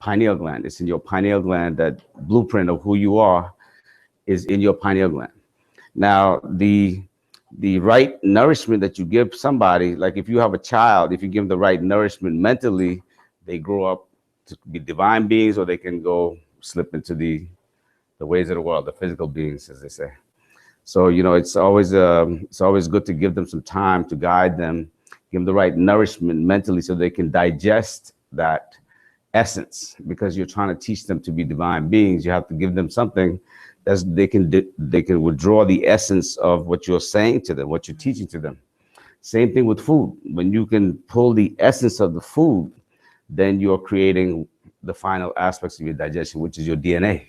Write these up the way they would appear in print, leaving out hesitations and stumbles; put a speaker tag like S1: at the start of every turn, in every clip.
S1: pineal gland. It's in your pineal gland. That blueprint of who you are is in your pineal gland. Now, the right nourishment that you give somebody, like if you have a child, if you give them the right nourishment mentally, they grow up to be divine beings, or they can go slip into the ways of the world, the physical beings, as they say. So, it's always good to give them some time to guide them, give them the right nourishment mentally so they can digest that essence, because you're trying to teach them to be divine beings. You have to give them something that they can withdraw the essence of what you're saying to them, what you're teaching to them. Same thing with food. When you can pull the essence of the food, then you're creating the final aspects of your digestion, which is your DNA,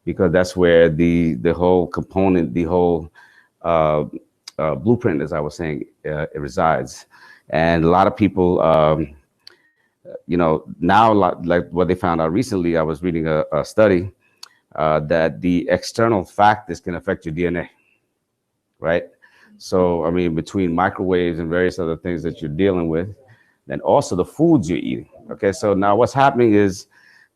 S1: because that's where the whole component, the whole blueprint, as I was saying, it resides. And a lot of people, now, like what they found out recently, I was reading a study that the external factors can affect your DNA, right? So, I mean, between microwaves and various other things that you're dealing with, then also the foods you're eating. Okay, so now what's happening is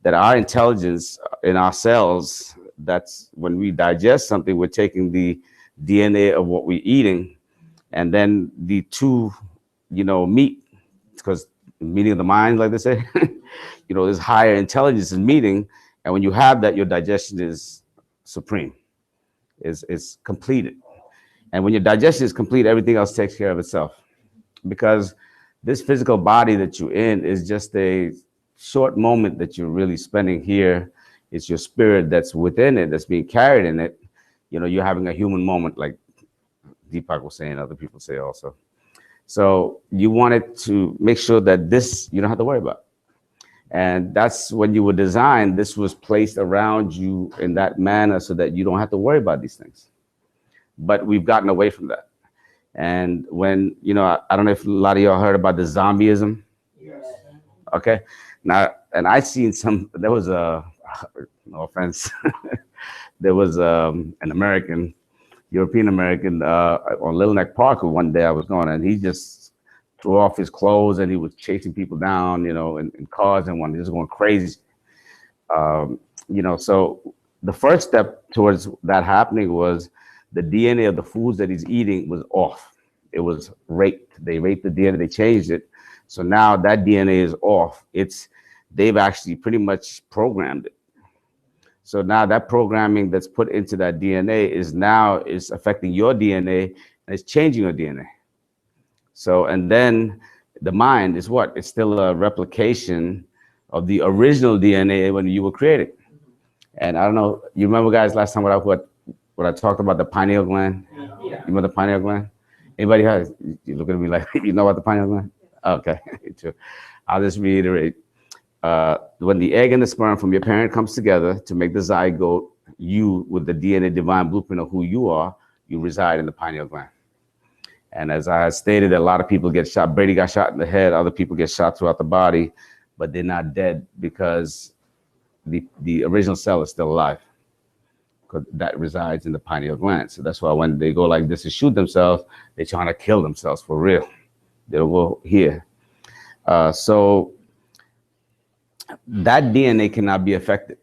S1: that our intelligence in our cells, that's when we digest something, we're taking the DNA of what we're eating, and then the two, meet, because meeting of the mind, like they say, this higher intelligence is meeting, and when you have that, your digestion is supreme, is completed. And when your digestion is complete, everything else takes care of itself, because this physical body that you're in is just a short moment that you're really spending here. It's your spirit that's within it, that's being carried in it. You're having a human moment, like Deepak was saying, other people say also. So you wanted to make sure that this, you don't have to worry about. And that's when you were designed, this was placed around you in that manner so that you don't have to worry about these things. But we've gotten away from that. And when, I don't know if a lot of y'all heard about the zombieism. Yes. Okay. Now, and I seen there was no offense, there was an American, European American on Little Neck Park one day I was going, and he just threw off his clothes and he was chasing people down, in cars and one, just going crazy. So the first step towards that happening was the DNA of the foods that he's eating was off. It was raped. They raped the DNA, they changed it. So now that DNA is off. They've actually pretty much programmed it. So now that programming that's put into that DNA is affecting your DNA, and it's changing your DNA. So, and then the mind is what? It's still a replication of the original DNA when you were created. And I don't know, you remember guys last time what I talked about the pineal gland? Yeah. You remember the pineal gland? Anybody has? You look at me like, you know about the pineal gland? Okay, I'll just reiterate. When the egg and the sperm from your parent comes together to make the zygote, you with the DNA divine blueprint of who you are, you reside in the pineal gland. And as I stated, a lot of people get shot. Brady got shot in the head. Other people get shot throughout the body, but they're not dead because the original cell is still alive, because that resides in the pineal gland. So that's why when they go like this to shoot themselves, they're trying to kill themselves for real. They'll go here. So that DNA cannot be affected,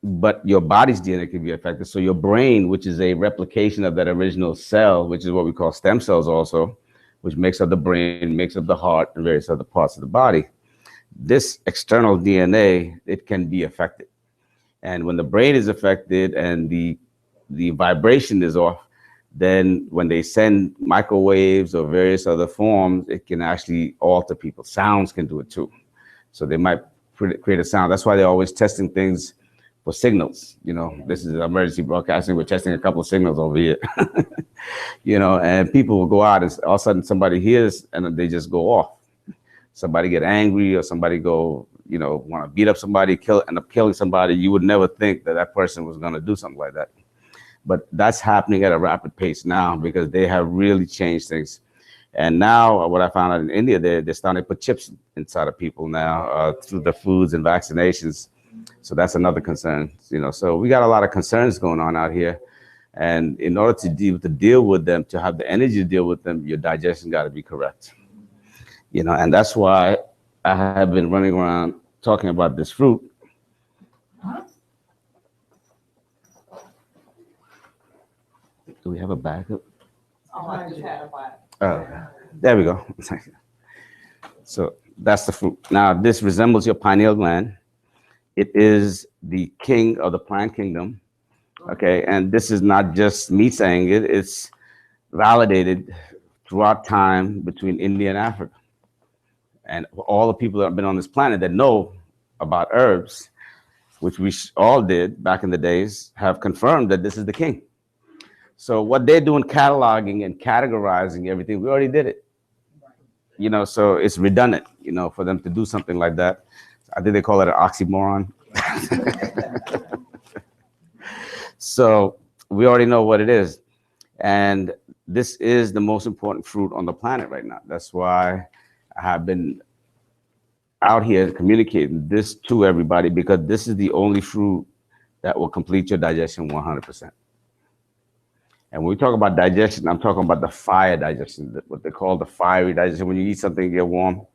S1: but your body's DNA can be affected. So your brain, which is a replication of that original cell, which is what we call stem cells also, which makes up the brain, makes up the heart, and various other parts of the body. This external DNA, it can be affected. And when the brain is affected and the vibration is off, then when they send microwaves or various other forms, it can actually alter people. Sounds can do it too. So they might create a sound. That's why they're always testing things for signals. This is emergency broadcasting. We're testing a couple of signals over here. And people will go out and all of a sudden somebody hears and they just go off. Somebody get angry or somebody go, want to beat up somebody, end up killing somebody. You would never think that person was going to do something like that. But that's happening at a rapid pace now because they have really changed things. And now what I found out in India, they're starting to put chips inside of people now through the foods and vaccinations. So that's another concern, So we got a lot of concerns going on out here. And in order to deal with them, to have the energy to deal with them, your digestion got to be correct. And that's why I have been running around talking about this fruit, Do we have a backup?
S2: Oh, I just had a bite.
S1: There we go. So that's the fruit. Now, this resembles your pineal gland. It is the king of the plant kingdom. Okay, and this is not just me saying it, it's validated throughout time between India and Africa. And all the people that have been on this planet that know about herbs, which we all did back in the days, have confirmed that this is the king. So what they're doing, cataloging and categorizing everything, we already did it. You know, so it's redundant, you know, for them to do something like that. I think they call it an oxymoron. So we already know what it is. And this is the most important fruit on the planet right now. That's why I have been out here communicating this to everybody, because this is the only fruit that will complete your digestion 100%. And when we talk about digestion, I'm talking about the fire digestion, what they call the fiery digestion. When you eat something, you get warm,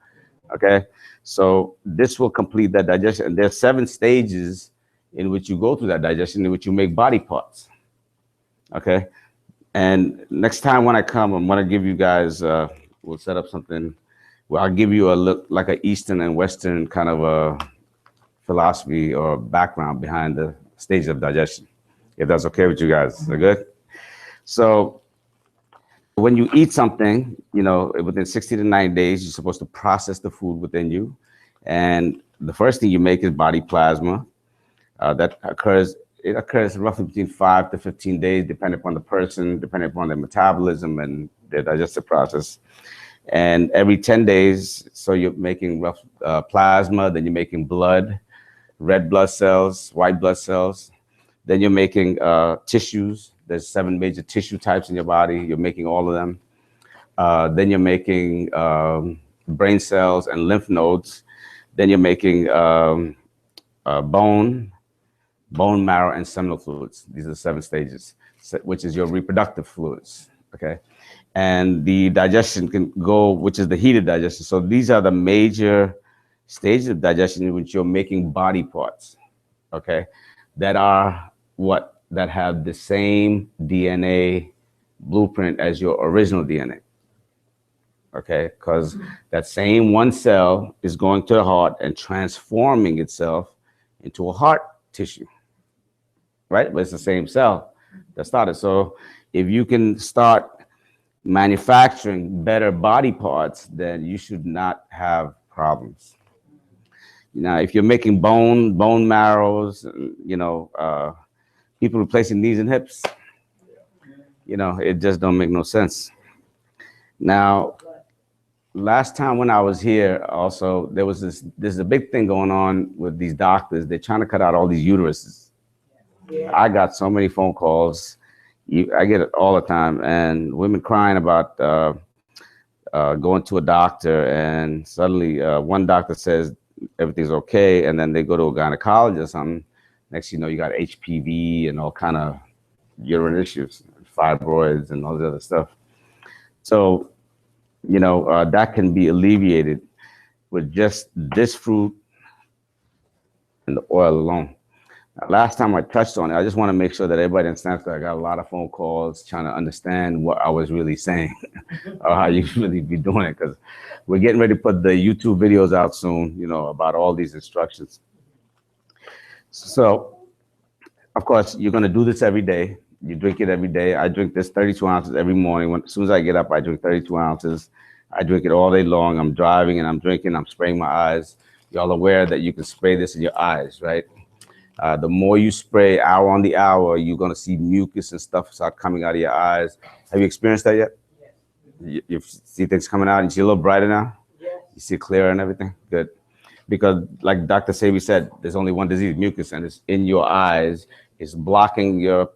S1: okay? So this will complete that digestion. And there's 7 stages in which you go through that digestion, in which you make body parts, okay? And next time when I come, I'm gonna give you guys, we'll set up something where I'll give you a look, like an Eastern and Western kind of a philosophy or background behind the stage of digestion, if that's okay with you guys. Is that good? So when you eat something, you know, within 60 to 90 days, you're supposed to process the food within you. And the first thing you make is body plasma. It occurs roughly between 5 to 15 days, depending upon the person, depending upon their metabolism and their digestive process. And every 10 days, so you're making rough plasma, then you're making blood, red blood cells, white blood cells. Then you're making tissues. There's 7 major tissue types in your body. You're making all of them. Then you're making brain cells and lymph nodes. Then you're making bone marrow, and seminal fluids. These are the 7 stages, which is your reproductive fluids, okay? And the digestion can go, which is the heated digestion. So these are the major stages of digestion in which you're making body parts, okay? That are what? That have the same DNA blueprint as your original DNA, okay? Because that same one cell is going to the heart and transforming itself into a heart tissue, right? But it's the same cell that started. So if you can start manufacturing better body parts, then you should not have problems. Now, if you're making bone marrows, you know, people replacing knees and hips, you know, it just don't make no sense. Now, last time when I was here, also, there was there's a big thing going on with these doctors. They're trying to cut out all these uteruses. I got so many phone calls. I get it all the time, and women crying about going to a doctor, and suddenly one doctor says everything's okay, and then they go to a gynecologist or something. Next, you know, you got HPV and all kind of uterine issues, fibroids, and all the other stuff. So, you know, that can be alleviated with just this fruit and the oil alone. Now, last time I touched on it, I just want to make sure that everybody understands, because I got a lot of phone calls trying to understand what I was really saying or how you really be doing it, because we're getting ready to put the YouTube videos out soon, you know, about all these instructions. So, of course, you're going to do this every day. You drink it every day. I drink this 32 ounces every morning. As soon as I get up, I drink 32 ounces. I drink it all day long. I'm driving and I'm drinking. I'm spraying my eyes. Y'all aware that you can spray this in your eyes, right? The more you spray hour on the hour, you're going to see mucus and stuff start coming out of your eyes. Have you experienced that yet? Yes. You see things coming out and you see a little brighter now? Yes. You see clearer and everything? Good. Because like Dr. Sebi said, there's only one disease, mucus, and it's in your eyes. It's blocking your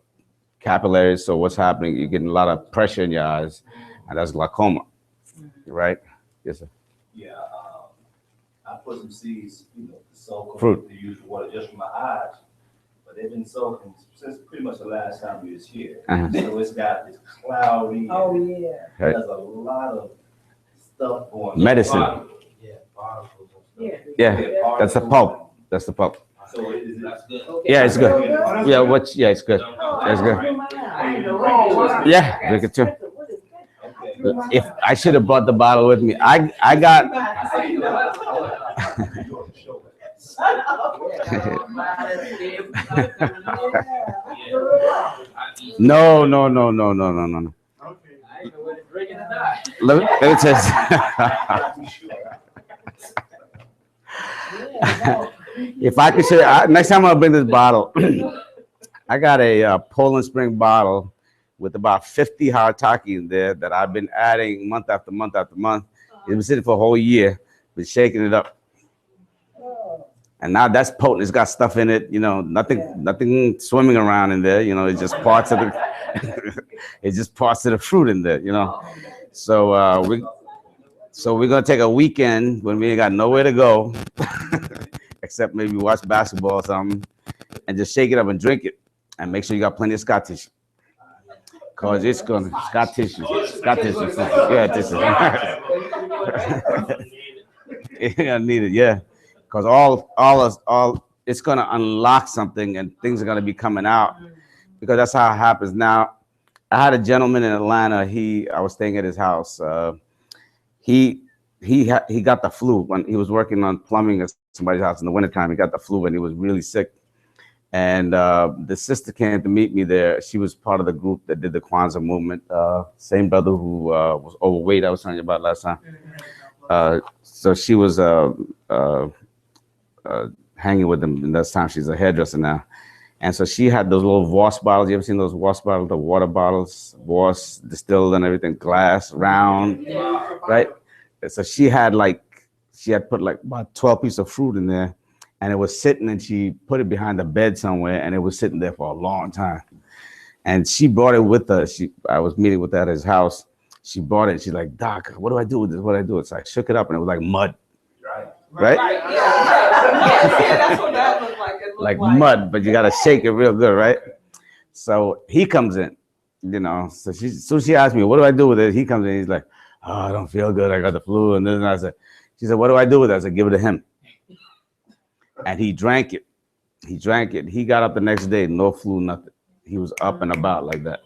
S1: capillaries. So what's happening? You're getting a lot of pressure in your eyes, and that's glaucoma, right? Yes, sir.
S3: Yeah, I put some seeds, you know, to soak
S1: fruit.
S3: To use water just for my eyes, but they've been soaking since pretty much the last time we was here. So it's got this cloudy.
S2: Oh yeah.
S1: Right.
S3: There's a lot of stuff going on.
S1: Medicine.
S3: Yeah, particles.
S1: Yeah, that's the pulp. That's the pulp.
S3: So that's good.
S1: Yeah, it's good. Yeah, it's good. It's good.
S3: Yeah,
S1: Yeah, drink it too.
S3: Okay.
S1: If I should have brought the bottle with me, I got. No, no, no, no, no, no, no, no. Let me tell you. If I could say, next time I'll bring this bottle. I got a Poland Spring bottle with about 50 Haritaki in there that I've been adding month after month after month. It's been sitting for a whole year, been shaking it up. And now that's potent. It's got stuff in it, nothing swimming around in there, it's just parts of the it's just parts of the fruit in there, So we're gonna take a weekend when we ain't got nowhere to go, except maybe watch basketball or something, and just shake it up and drink it. And make sure you got plenty of Scott tissue. Cause it's gonna Scott tissue. Yeah, tissue. Yeah, need it, yeah. Cause all it's gonna unlock something and things are gonna be coming out. Because that's how it happens. Now, I had a gentleman in Atlanta, I was staying at his house. He got the flu when he was working on plumbing at somebody's house in the wintertime. He got the flu and he was really sick. And the sister came to meet me there. She was part of the group that did the Kwanzaa movement. Same brother who was overweight I was telling you about last time. So she was hanging with him. And this time she's a hairdresser now. And so she had those little Voss bottles. You ever seen those Voss bottles, the water bottles, Voss distilled and everything, glass, round, right? So she had put like about 12 pieces of fruit in there. And it was sitting, and she put it behind the bed somewhere, and it was sitting there for a long time. And she brought it with her. I was meeting with her at his house. She brought it, and she's like, "Doc, what do I do with this? What do I do?" So I shook it up, and it was like mud. Right?
S2: Yeah, that's what that looked like. It looked
S1: like mud, but you gotta shake it real good, right? So he comes in, So she asked me, "What do I do with it?" He comes in, he's like, "Oh, I don't feel good. I got the flu." And then she said, "What do I do with it?" I said, "Give it to him." And he drank it. He got up the next day, no flu, nothing. He was up and about like that.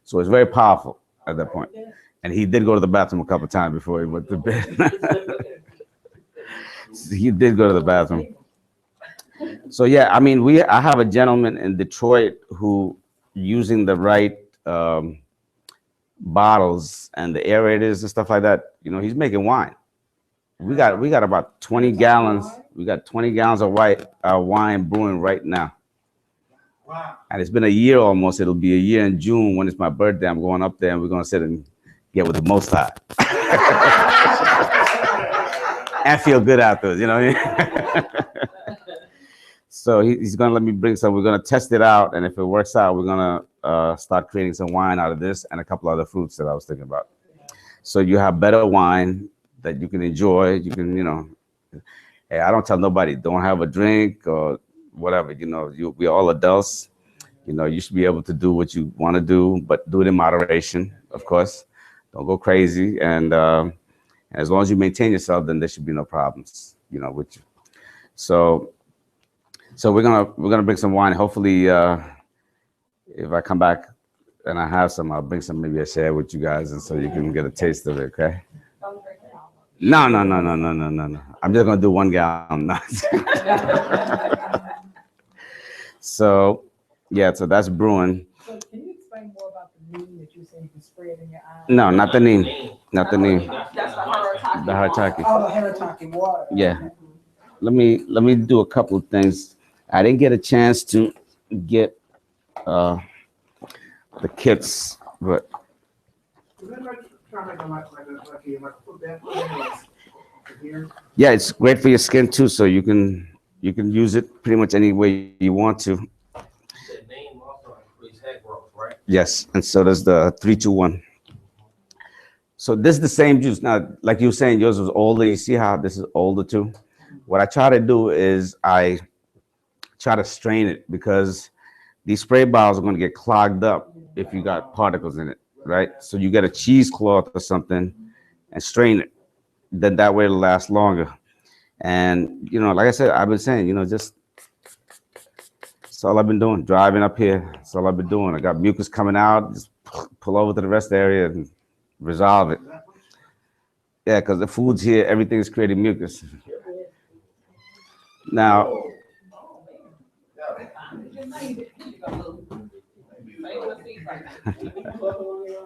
S1: So it's very powerful at that point. And he did go to the bathroom a couple of times before he went to bed. He did go to the bathroom. So yeah, I mean, I have a gentleman in Detroit who, using the right bottles and the aerators and stuff like that, he's making wine. We got about 20 gallons. We got 20 gallons of wine brewing right now.
S4: Wow.
S1: And it's been a year almost. It'll be a year in June when it's my birthday. I'm going up there and we're going to sit and get with the Most High. And feel good afterwards, you know what I mean? So he's going to let me bring some. We're going to test it out. And if it works out, we're going to start creating some wine out of this and a couple other fruits that I was thinking about. So you have better wine that you can enjoy. You can, hey, I don't tell nobody, don't have a drink or whatever, we're all adults. You should be able to do what you want to do, but do it in moderation, of course. Don't go crazy. And as long as you maintain yourself, then there should be no problems, with you. So we're gonna bring some wine. Hopefully, if I come back and I have some, I'll bring some, maybe I share with you guys, and so you can get a taste of it, okay? No. I'm just gonna do 1 gallon. No. So, yeah, so that's brewing.
S5: So can you explain more about the neem that you say you can spray it in your eye?
S1: No, not the neem. Not the neem.
S2: That's the Haritaki.
S1: The Haritaki.
S5: Oh, the Haritaki water.
S1: Yeah. Let me do a couple of things. I didn't get a chance to get the kits, but yeah, it's great for your skin too. So you can use it pretty much any way you want to. Yes, and so does the 3-2-1. So this is the same juice. Now, like you were saying, yours was older. You see how this is older too? What I try to do is I try to strain it, because these spray bottles are going to get clogged up if you got particles in it, right? So you get a cheesecloth or something and strain it. Then that way it'll last longer. And, like I said, I've been saying, just That's all I've been doing. Driving up here. That's all I've been doing. I got mucus coming out. Just pull over to the rest of the area and resolve it. Yeah, because the food's here, everything's creating mucus. Now,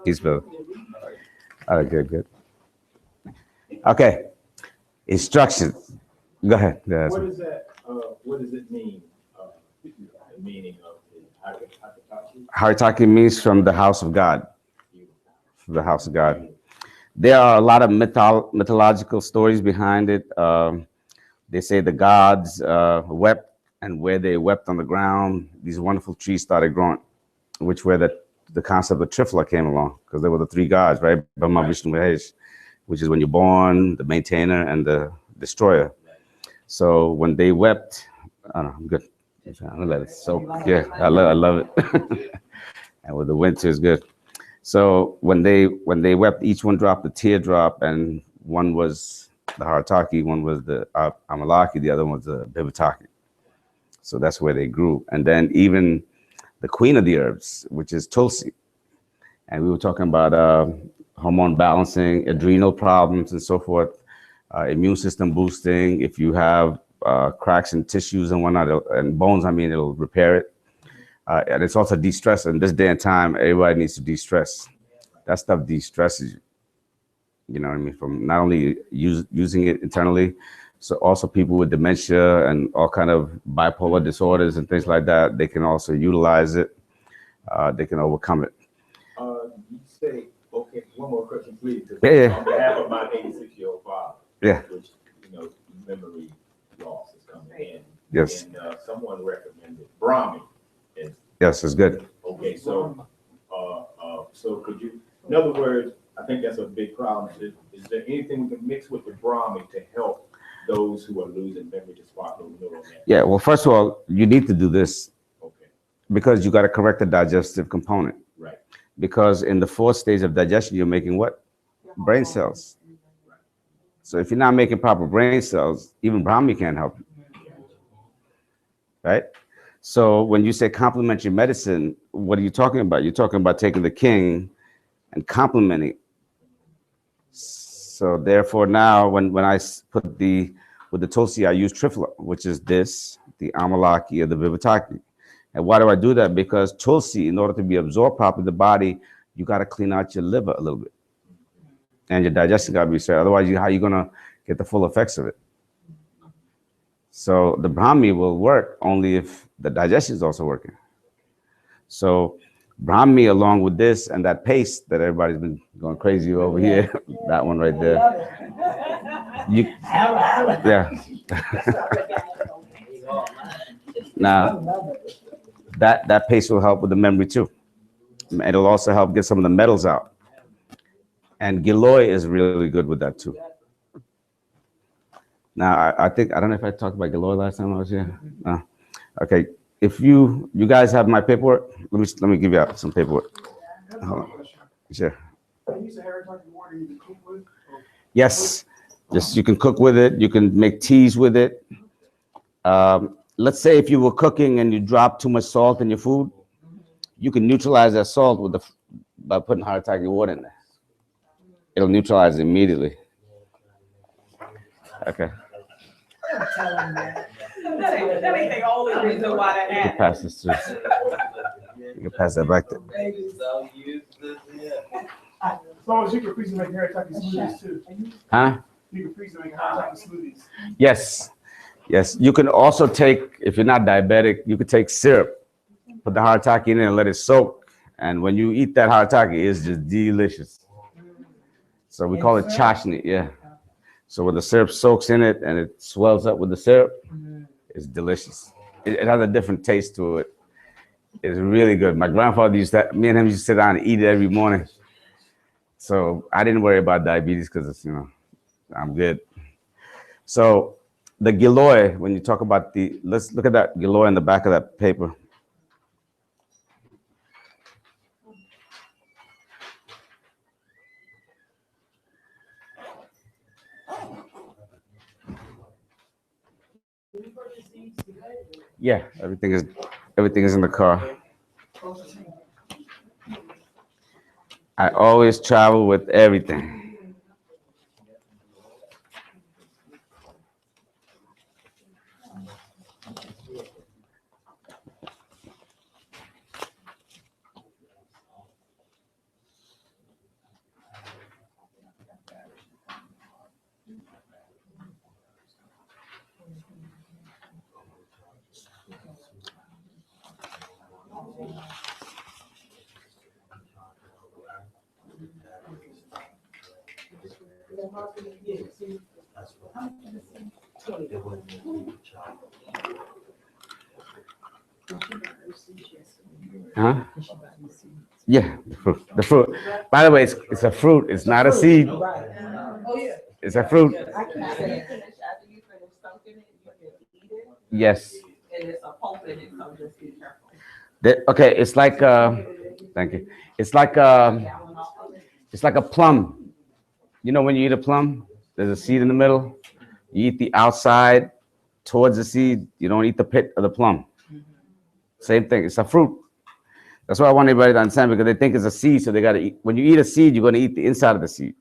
S1: he's Bill. All right, good. Okay. Instructions. Go ahead.
S4: What is that? What does it mean? The meaning of the Haritaki?
S1: Haritaki means from the house of God. From the house of God. There are a lot of mythological stories behind it. They say the gods wept, and where they wept on the ground, these wonderful trees started growing, which where the concept of Trifla came along, because there were the three gods, right? Brahma, Vishnu, Mahesh, which is when you're born, the maintainer, and the destroyer. So when they wept, I don't know, I'm good. I'm gonna let it soak. Yeah, I love it. And with the winter is good. So when they wept, each one dropped a teardrop, and one was the Haritaki, one was the Amalaki, the other one was the Bhivataki. So that's where they grew. And then even the queen of the herbs, which is Tulsi. And we were talking about hormone balancing, adrenal problems, and so forth, immune system boosting. If you have cracks in tissues and whatnot, and bones, I mean, it'll repair it. And it's also de-stress. In this day and time, everybody needs to de-stress. That stuff de-stresses you. You know what I mean? From not only using it internally, so also people with dementia and all kind of bipolar disorders and things like that, they can also utilize it. They can overcome it.
S4: You say, okay, one more question, please.
S1: Yeah.
S4: On behalf of my 86-year-old father,
S1: Yeah.
S4: which, memory loss is coming in.
S1: Yes.
S4: And someone recommended Brahmi.
S1: Yes, it's good.
S4: Okay, so could you, in other words, I think that's a big problem. Is there anything we can mix with the Brahmi to help those who are losing memory to sparkle neural net?
S1: Yeah, well, first of all, you need to do this
S4: Okay,
S1: because you got to correct the digestive component.
S4: right.
S1: Because in the fourth stage of digestion, you're making what? Brain cells. So if you're not making proper brain cells, even Brahmi can't help you. Right? So when you say complementary medicine, what are you talking about? You're talking about taking the king and complementing. So therefore now when I put with the Tulsi, I use Trifla, which is this, the Amalaki or the Vivataki. And why do I do that? Because Tulsi, in order to be absorbed properly in the body, you got to clean out your liver a little bit. And your digestion got to be set. Otherwise, how are you going to get the full effects of it? So the Brahmi will work only if the digestion is also working. So Brahmi, along with this and that paste that everybody's been going crazy over here, that one right there. Yeah. Now, that paste will help with the memory too. It'll also help get some of the metals out. And Giloy is really good with that too. Now, I think, I don't know if I talked about Giloy last time I was here. Okay, if you guys have my paperwork, let me give you out some paperwork. Hold on. Sure. Yes, just you can cook with it. You can make teas with it. Let's say if you were cooking and you dropped too much salt in your food, you can neutralize that salt by putting Haritaki water in there. It'll neutralize it immediately. Okay.
S2: That ain't the only reason why that
S1: You can
S2: happened.
S1: pass this through. You can pass that back there.
S6: As long as you can freeze and make Haritaki smoothies too.
S1: Huh?
S6: You can freeze and make Haritaki smoothies.
S1: Yes. Yes. You can also take, if you're not diabetic, you could take syrup, put the Haritaki in it and let it soak. And when you eat that Haritaki, it's just delicious. So we call it chashni, yeah. So when the syrup soaks in it and it swells up with the syrup, it's delicious. It has a different taste to it. It's really good. My grandfather me and him used to sit down and eat it every morning. So I didn't worry about diabetes because, I'm good. So the Giloy, when you talk about let's look at that Giloy in the back of that paper. Yeah, everything Everything is in the car. I always travel with everything. Huh? Yeah, the fruit. The fruit. By the way, it's a fruit. It's not a seed.
S2: Oh, yeah.
S1: It's a fruit.
S2: I keep saying. After you finish soaking it, you can eat it,
S1: Yes.
S2: and it's a pulp in it, so just be careful.
S1: Okay, it's like thank you. It's like a plum. You know when you eat a plum, there's a seed in the middle. You eat the outside towards the seed. You don't eat the pit of the plum. Same thing. It's a fruit. That's what I want everybody to understand, because they think it's a seed, so they got to eat. When you eat a seed, you're going to eat the inside of the seed.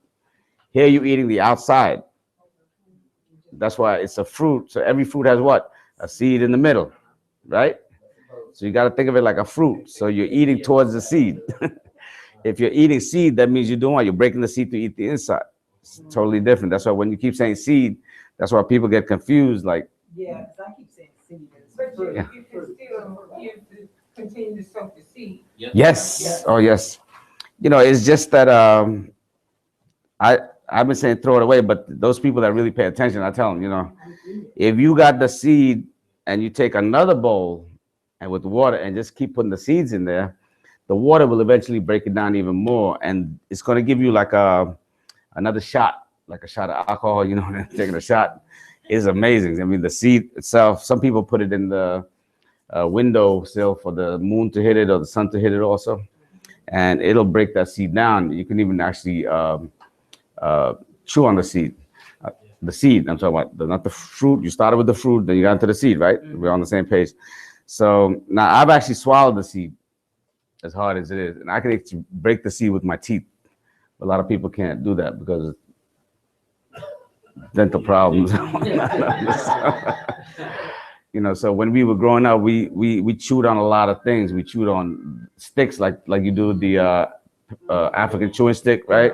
S1: Here, you're eating the outside. That's why it's a fruit. So every fruit has what? A seed in the middle, right? So you got to think of it like a fruit. So you're eating towards the seed. If you're eating seed, that means you're doing what? You're breaking the seed to eat the inside. It's totally different. That's why when you keep saying seed, that's why people get confused. Like,
S5: Yeah, because I keep saying seed.
S2: But you,
S1: Yeah.
S2: you can still continue to soak the seed.
S1: yes, oh yes. You know, it's just that I've been saying throw it away, but those people that really pay attention, I tell them, you know, if you got the seed and you take another bowl and with water and just keep putting the seeds in there, the water will eventually break it down even more, and it's going to give you like another shot, like a shot of alcohol. You know, taking a shot is amazing. I mean, the seed itself. Some people put it in the window sill for the moon to hit it or the sun to hit it also, and it'll break that seed down. You can even actually chew on the seed. The seed I'm talking about, not the fruit. You started with the fruit, then you got into the seed, right? We're on the same page. So now I've actually swallowed the seed, as hard as it is, and I can actually break the seed with my teeth. A lot of people can't do that because of dental problems. You know, so when we were growing up, we chewed on a lot of things. We chewed on sticks like you do the African chewing stick, right?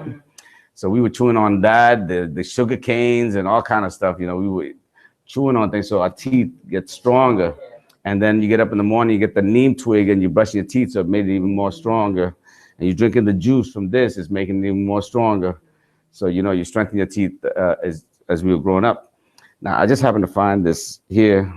S1: So we were chewing on that, the sugar canes and all kind of stuff. You know, we were chewing on things so our teeth get stronger. And then you get up in the morning, you get the neem twig and you brush your teeth, so it made it even more stronger. And you're drinking the juice from this, it's making it even more stronger. So, you know, you strengthen your teeth as we were growing up. Now, I just happened to find this here.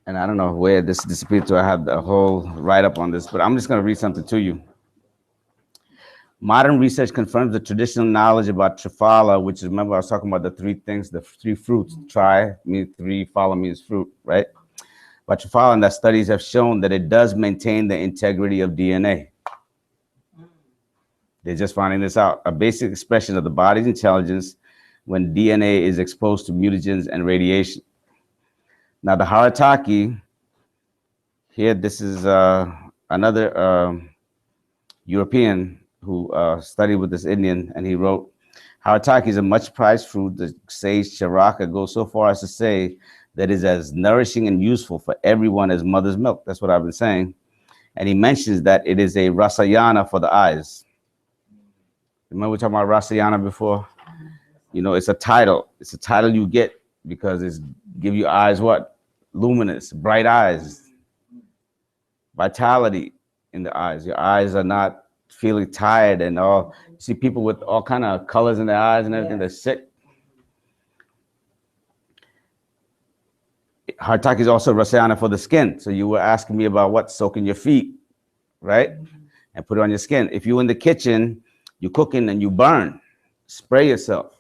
S1: And I don't know where this disappeared to. I have the whole write-up on this, but I'm just going to read something to you. Modern research confirms the traditional knowledge about Triphala, which is, remember I was talking about the three things, the three fruits. Tri means three, phala means fruit, right? But Triphala, and that studies have shown that it does maintain the integrity of DNA. They're just finding this out. A basic expression of the body's intelligence when DNA is exposed to mutagens and radiation. Now the Haritaki, here this is another European who studied with this Indian, and he wrote, Haritaki is a much prized fruit. The sage Charaka goes so far as to say that is as nourishing and useful for everyone as mother's milk. That's what I've been saying. And he mentions that it is a rasayana for the eyes. Remember we talking about rasayana before? You know, it's a title. It's a title you get because it's give you eyes what? Luminous, bright eyes. Vitality in the eyes. Your eyes are not feeling tired and all. You see people with all kind of colors in their eyes and everything. They're sick. Haritaki is also rasayana for the skin. So you were asking me about what? Soaking your feet, right? And put it on your skin. If you're in the kitchen, you're cooking and you burn, spray yourself.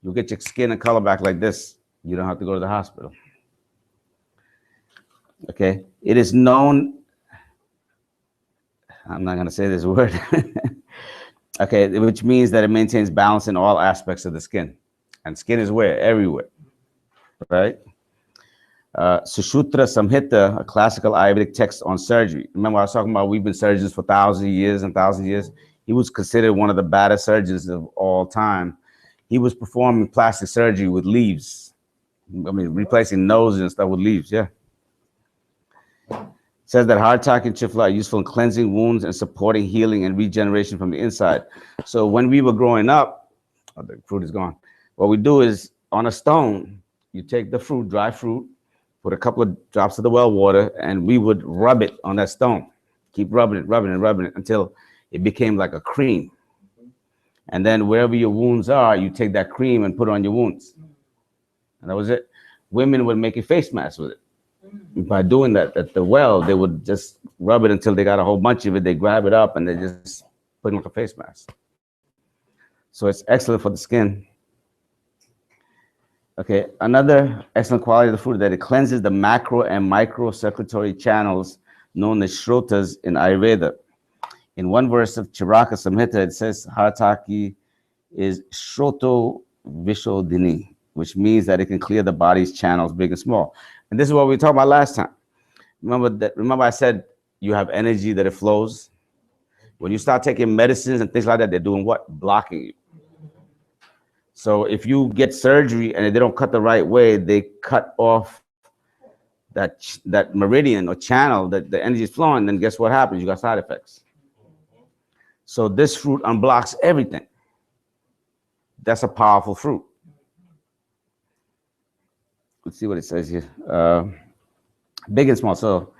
S1: You'll get your skin and color back like this. You don't have to go to the hospital. Okay? It is known, I'm not going to say this word. Okay, which means that it maintains balance in all aspects of the skin. And skin is where? Everywhere, right? Sushruta Samhita, a classical Ayurvedic text on surgery. Remember I was talking about we've been surgeons for thousands of years and thousands of years. He was considered one of the baddest surgeons of all time. He was performing plastic surgery with leaves. I mean, replacing noses and stuff with leaves, yeah. Says that Haritaki and Chifla are useful in cleansing wounds and supporting healing and regeneration from the inside. So when we were growing up, oh, the fruit is gone. What we do is on a stone, you take the fruit, dry fruit, put a couple of drops of the well water, and we would rub it on that stone. Keep rubbing it until it became like a cream. And then wherever your wounds are, you take that cream and put it on your wounds. And that was it. Women would make a face mask with it. By doing that at the well, they would just rub it until they got a whole bunch of it. They grab it up and they just put it like a face mask. So it's excellent for the skin. Okay, another excellent quality of the fruit is that it cleanses the macro and micro circulatory channels known as shrotas in Ayurveda. In one verse of Charaka Samhita, it says Haritaki is shroto vishodhini, which means that it can clear the body's channels, big and small. And this is what we talked about last time. Remember I said you have energy that it flows. When you start taking medicines and things like that, they're doing what? Blocking you. So if you get surgery and they don't cut the right way, they cut off that meridian or channel that the energy is flowing, then guess what happens? You got side effects. So this fruit unblocks everything. That's a powerful fruit. Let's see what it says here. Big and small. So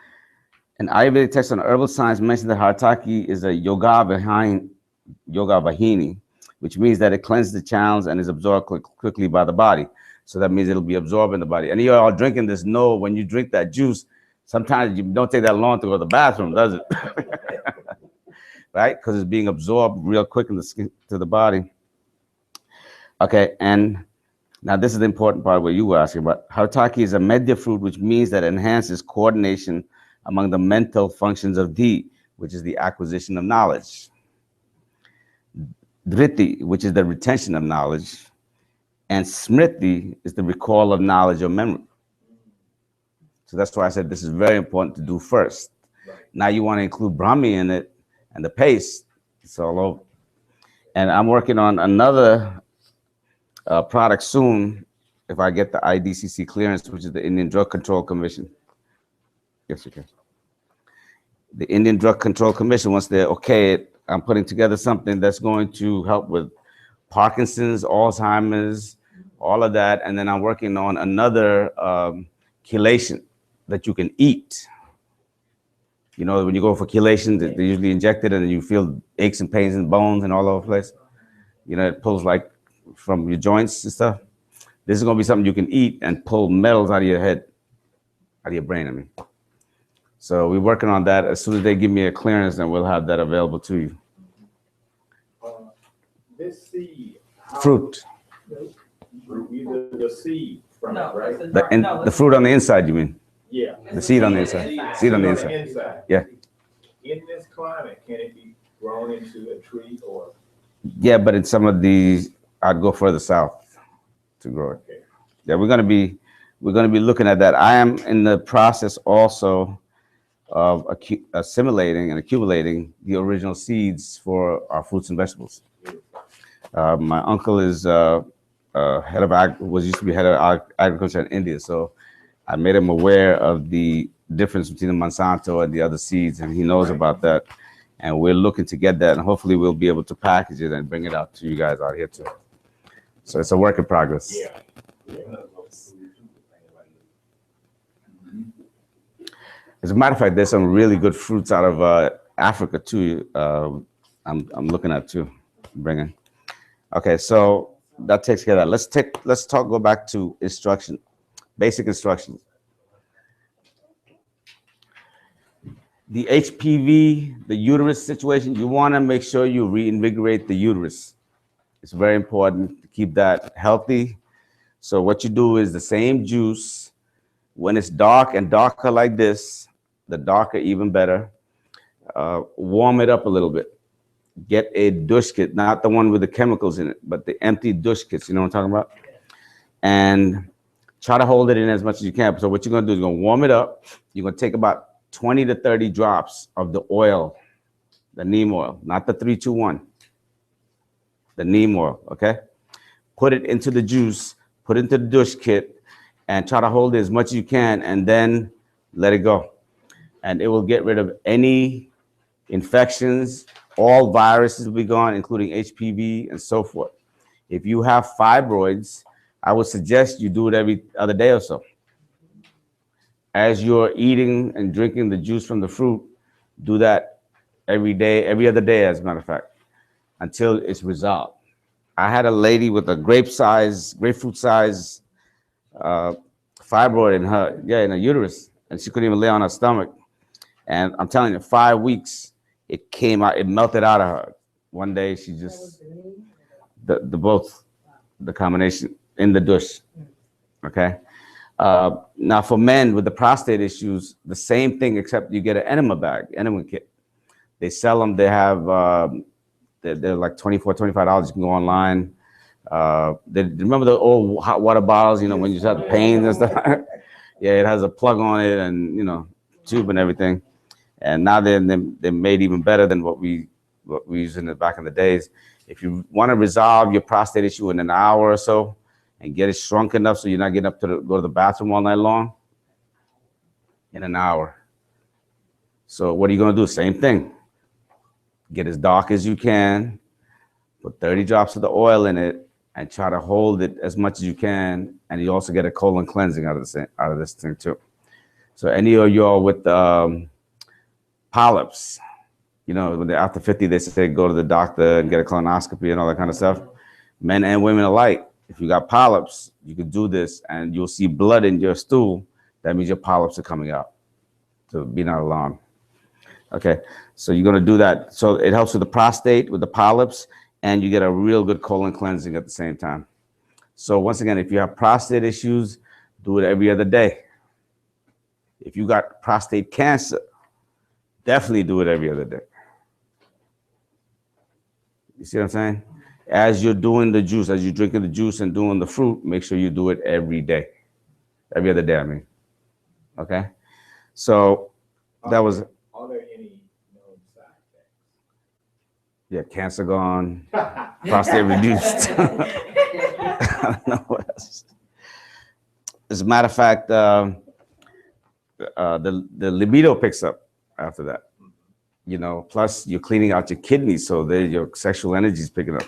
S1: an Ayurvedic text on herbal science mentions that Haritaki is a yoga vahini, which means that it cleanses the channels and is absorbed quickly by the body. So that means it'll be absorbed in the body. And you're all drinking this. No, when you drink that juice, sometimes you don't take that long to go to the bathroom, does it? Right? Because it's being absorbed real quick in the skin to the body. Okay, and now this is the important part where you were asking about. Haritaki is a medya fruit, which means that it enhances coordination among the mental functions of D, which is the acquisition of knowledge. Dhriti, which is the retention of knowledge, and smriti is the recall of knowledge or memory. So that's why I said this is very important to do first. Right. Now you want to include Brahmi in it and the paste, it's all over. And I'm working on another product soon, if I get the IDCC clearance, which is the Indian Drug Control Commission. Yes, you can. The Indian Drug Control Commission, once they're okay, I'm putting together something that's going to help with Parkinson's, Alzheimer's, all of that. And then I'm working on another chelation that you can eat. You know, when you go for chelation, they usually inject it and you feel aches and pains in bones and all over the place. You know, it pulls like from your joints and stuff. This is going to be something you can eat and pull metals out of your head, out of your brain, I mean. So we're working on that. As soon as they give me a clearance, then we'll have that available to you.
S4: This seed.
S1: Fruit.
S4: Either the seed from
S2: No,
S4: it, right?
S1: The fruit on the inside, you mean?
S4: Yeah.
S1: The seed on the inside. Seed on the inside. Yeah.
S4: In this climate, can it be grown into a tree or?
S1: Yeah, but in some of these, I'd go further south to grow it.
S4: Okay.
S1: Yeah, we're gonna be looking at that. I am in the process also of assimilating and accumulating the original seeds for our fruits and vegetables. My uncle is used to be head of agriculture in India, so I made him aware of the difference between the Monsanto and the other seeds, and he knows about that. And we're looking to get that, and hopefully we'll be able to package it and bring it out to you guys out here too. So it's a work in progress.
S4: Yeah.
S1: As a matter of fact, there's some really good fruits out of Africa too. I'm looking at too, bringing. Okay, so that takes care of that. Let's go back to instruction, basic instructions. The HPV, the uterus situation, you want to make sure you reinvigorate the uterus. It's very important to keep that healthy. So what you do is the same juice, when it's dark and darker like this, the darker even better, warm it up a little bit. Get a douche kit, not the one with the chemicals in it, but the empty douche kits, you know what I'm talking about? and try to hold it in as much as you can. So what you're gonna do is you're gonna warm it up. You're gonna take about 20 to 30 drops of the oil, the neem oil, not the 3-2-1, the neem oil, okay? Put it into the juice, put it into the douche kit, and try to hold it as much as you can, and then let it go. And it will get rid of any infections, all viruses will be gone, including HPV and so forth. If you have fibroids, I would suggest you do it every other day or so. As you're eating and drinking the juice from the fruit, do that every day, every other day, as a matter of fact, until it's resolved. I had a lady with a grapefruit size fibroid in her uterus, and she couldn't even lay on her stomach. And I'm telling you, 5 weeks, it came out, it melted out of her. One day, she just, the combination in the douche, okay? Now for men with the prostate issues, the same thing, except you get an enema kit. They sell them, they have, they're like $24, $25. You can go online. Remember the old hot water bottles, you know, when you just have the pain and stuff? Yeah, it has a plug on it and, you know, tube and everything. And now they're made even better than what we used back in the days. If you want to resolve your prostate issue in an hour or so and get it shrunk enough so you're not getting up to go to the bathroom all night long, in an hour. So what are you going to do? Same thing. Get as dark as you can, put 30 drops of the oil in it, and try to hold it as much as you can. And you also get a colon cleansing out of this thing too. So any of y'all with polyps, you know, when they're after 50, they say go to the doctor and get a colonoscopy and all that kind of stuff. Men and women alike. If you got polyps, you can do this and you'll see blood in your stool. That means your polyps are coming out. So be not alarmed. Okay, so you're gonna do that. So it helps with the prostate, with the polyps, and you get a real good colon cleansing at the same time. So once again, if you have prostate issues, do it every other day. If you got prostate cancer, definitely do it every other day. You see what I'm saying? As you're doing the juice, as you're drinking the juice and doing the fruit, make sure you do it every day. Every other day, I mean. Okay? So that was...
S4: Are there any known side effects?
S1: Yeah, cancer gone, prostate reduced. I don't know what else. As a matter of fact, the libido picks up after that. You know, plus you're cleaning out your kidneys, so your sexual energy is picking up.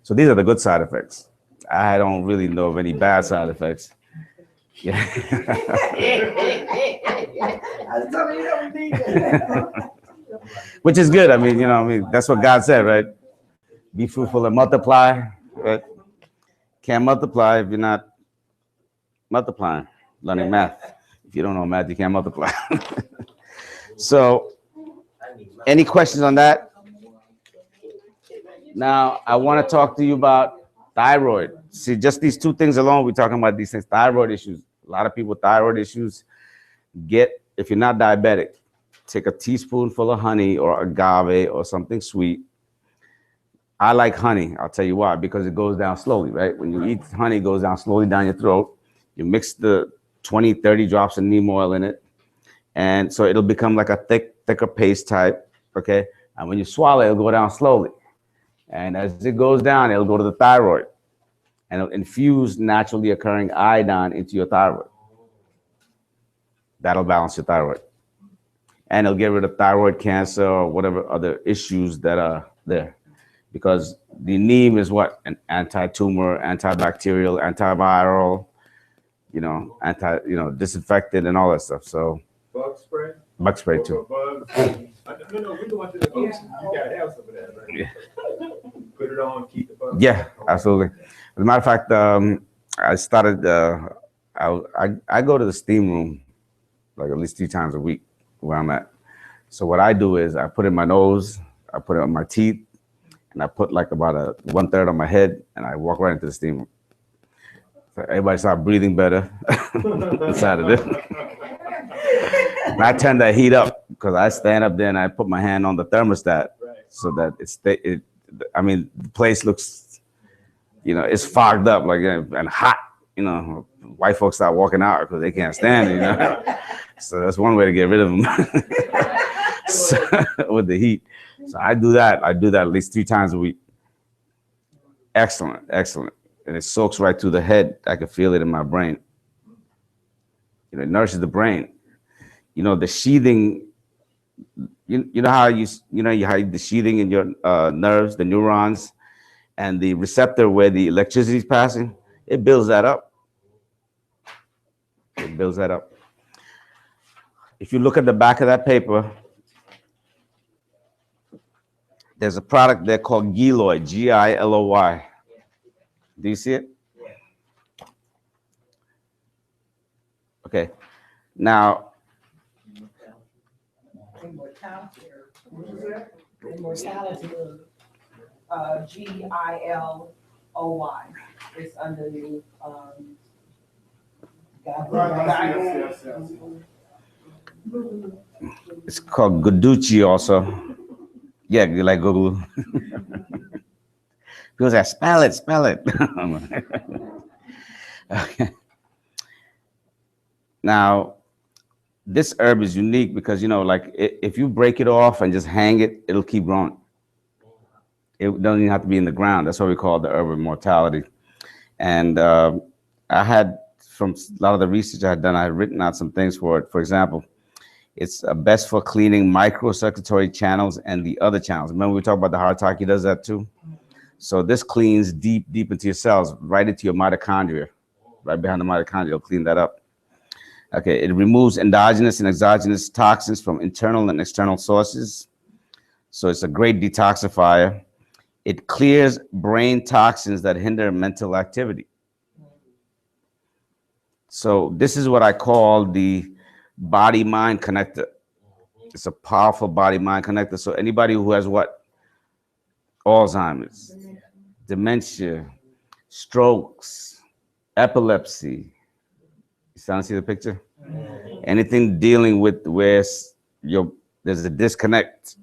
S1: So these are the good side effects. I don't really know of any bad side effects. Yeah. Which is good. I mean, you know, that's what God said, right? Be fruitful and multiply, right? Can't multiply if you're not multiplying, learning math. If you don't know math, you can't multiply. So, any questions on that? Now, I want to talk to you about thyroid. See, just these two things alone, we're talking about these things, thyroid issues. A lot of people with thyroid issues if you're not diabetic, take a teaspoonful of honey or agave or something sweet. I like honey. I'll tell you why, because it goes down slowly, right? When you eat honey, it goes down slowly down your throat. You mix the 20, 30 drops of neem oil in it. And so it'll become like a thicker paste type, okay? And when you swallow, it'll go down slowly. And as it goes down, it'll go to the thyroid. And it'll infuse naturally occurring iodine into your thyroid. That'll balance your thyroid. And it'll get rid of thyroid cancer or whatever other issues that are there. Because the neem is what? An anti-tumor, antibacterial, antiviral, disinfectant and all that stuff. So
S4: Bug spray?
S1: Bug spray too.
S4: No, we want to the bugs. You gotta have some of that, right?
S1: Yeah.
S4: Put it on, keep the bugs.
S1: Yeah, absolutely. As a matter of fact, I started, I go to the steam room like at least 3 times a week where I'm at. So what I do is I put it in my nose, I put it on my teeth, and I put like about 1/3 on my head, and I walk right into the steam room. So everybody start breathing better inside of it. And I turn that heat up because I stand up there and I put my hand on the thermostat so that the place looks You know, it's fogged up like and hot. You know, white folks start walking out because they can't stand it. You know, so that's one way to get rid of them so, with the heat. So I do that. I do that at least 3 times a week. Excellent, excellent, and it soaks right through the head. I can feel it in my brain. You know, it nourishes the brain. You know, the sheathing. You know how how the sheathing in your nerves, the neurons, and the receptor where the electricity is passing. It builds that up. It builds that up. If you look at the back of that paper, there's a product there called Giloy, Giloy. Do you see it? Okay. Now,
S5: Immortality. Immortality.
S2: Giloy. It's underneath,
S6: Yes.
S1: it's called Guduchi also. Yeah, you like Google. People say, spell it. Okay. Now, this herb is unique because, you know, like if you break it off and just hang it, it'll keep growing. It doesn't even have to be in the ground. That's what we call the herb of immortality. And I had, from a lot of the research I had done, I had written out some things for it. For example, it's best for cleaning microcirculatory channels and the other channels. Remember we talked about the Haritaki does that too? So this cleans deep into your cells, right into your mitochondria, right behind the mitochondria. It'll clean that up. Okay, it removes endogenous and exogenous toxins from internal and external sources. So it's a great detoxifier. It clears brain toxins that hinder mental activity. So this is what I call the body-mind connector. It's a powerful body-mind connector. So anybody who has what? Alzheimer's, dementia, strokes, epilepsy. You starting to see the picture? Anything dealing with where there's a disconnect,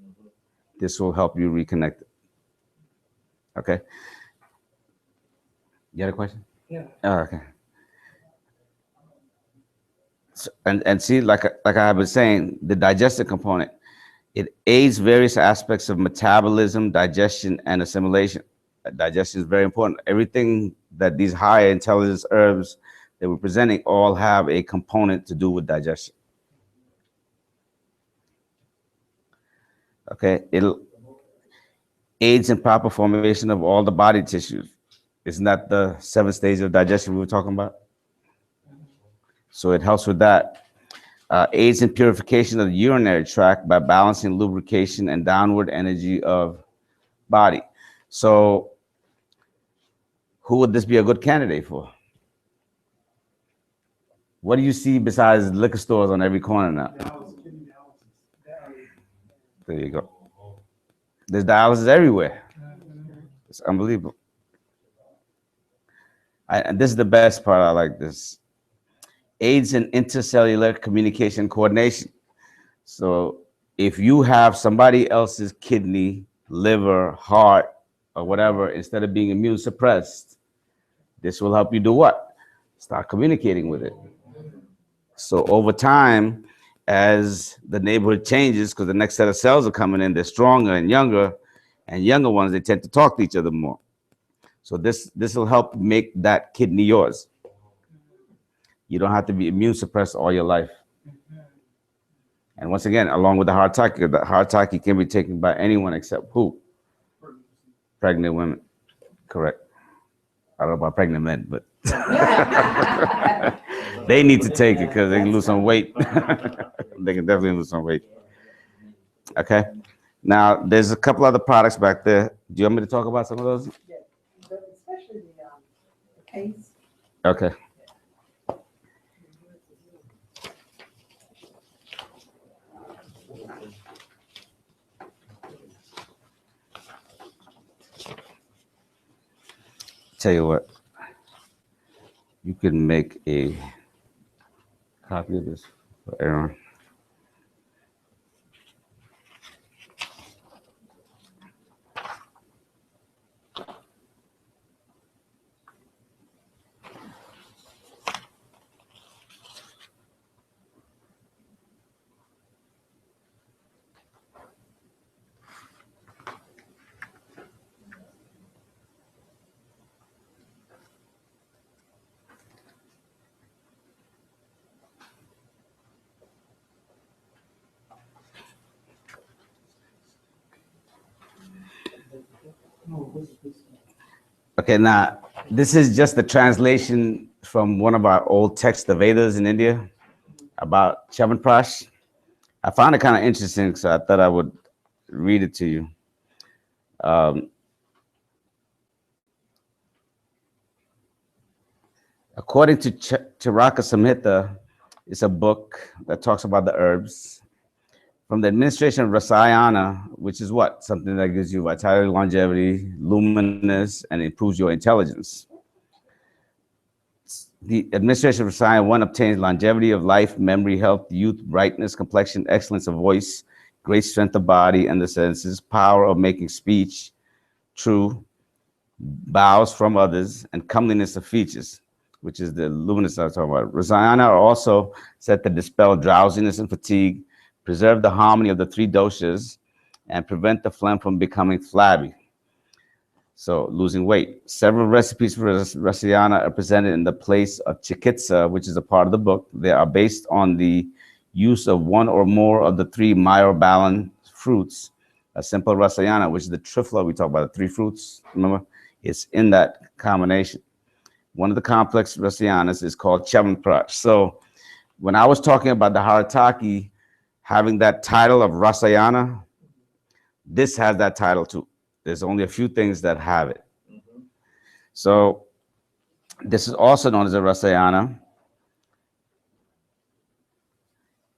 S1: this will help you reconnect it. Okay. You had a question?
S5: Yeah.
S1: Oh, okay. So, and see, like I was saying, the digestive component, it aids various aspects of metabolism, digestion, and assimilation. Digestion is very important. Everything that these higher intelligence herbs that we're presenting all have a component to do with digestion. Okay, it'll aids in proper formation of all the body tissues. Isn't that the 7 stages of digestion we were talking about? So it helps with that. Aids in purification of the urinary tract by balancing lubrication and downward energy of body. So who would this be a good candidate for? What do you see besides liquor stores on every corner now? There you go. There's dialysis everywhere. It's unbelievable. And this is the best part. I like this. Aids in intercellular communication coordination. So if you have somebody else's kidney, liver, heart, or whatever, instead of being immune suppressed, this will help you do what? Start communicating with it. So over time, as the neighborhood changes, because the next set of cells are coming in, they're stronger and younger ones, they tend to talk to each other more. So this will help make that kidney yours. You don't have to be immune suppressed all your life. And once again, along with the Haritaki can be taken by anyone except who? Pregnant women. Correct. I don't know about pregnant men, but they need to take it because they can lose some weight. They can definitely lose some weight. Okay. Now, there's a couple other products back there. Do you want me to talk about some of those?
S5: Yeah, but especially the case.
S1: Okay. Tell you what, you can make a copy of this for Aaron. Okay, now this is just the translation from one of our old texts, the Vedas in India, about Chyawanprash. I found it kind of interesting, so I thought I would read it to you. According to Charaka Samhita, it's a book that talks about the herbs. From the administration of Rasayana, which is what? Something that gives you vitality, longevity, luminous, and improves your intelligence. The administration of Rasayana, one obtains longevity of life, memory, health, youth, brightness, complexion, excellence of voice, great strength of body and the senses, power of making speech true, bows from others, and comeliness of features, which is the luminous I was talking about. Rasayana are also said to dispel drowsiness and fatigue, preserve the harmony of the three doshas, and prevent the phlegm from becoming flabby. So losing weight. Several recipes for Rasayana are presented in the place of Chikitsa, which is a part of the book. They are based on the use of one or more of the three myrobalan fruits. A simple Rasayana, which is the trifla we talk about, the three fruits, remember? It's in that combination. One of the complex Rasayanas is called Chyawanprash. So when I was talking about the Haritaki having that title of Rasayana, this has that title too. There's only a few things that have it. So this is also known as a Rasayana.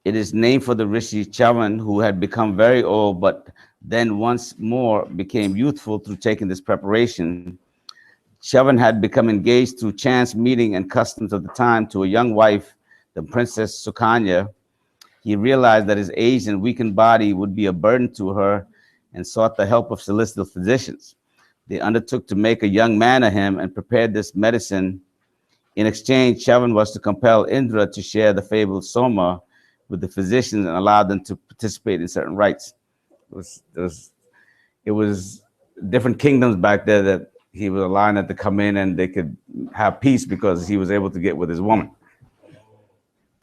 S1: It is named for the Rishi Chyawan, who had become very old, but then once more became youthful through taking this preparation. Chyawan had become engaged through chance meeting and customs of the time to a young wife, the Princess Sukanya. He realized that his aged and weakened body would be a burden to her and sought the help of celestial physicians. They undertook to make a young man of him and prepared this medicine. In exchange, Chyawan was to compel Indra to share the fabled Soma with the physicians and allow them to participate in certain rites. It was different kingdoms back there that he was allowing them to come in and they could have peace because he was able to get with his woman.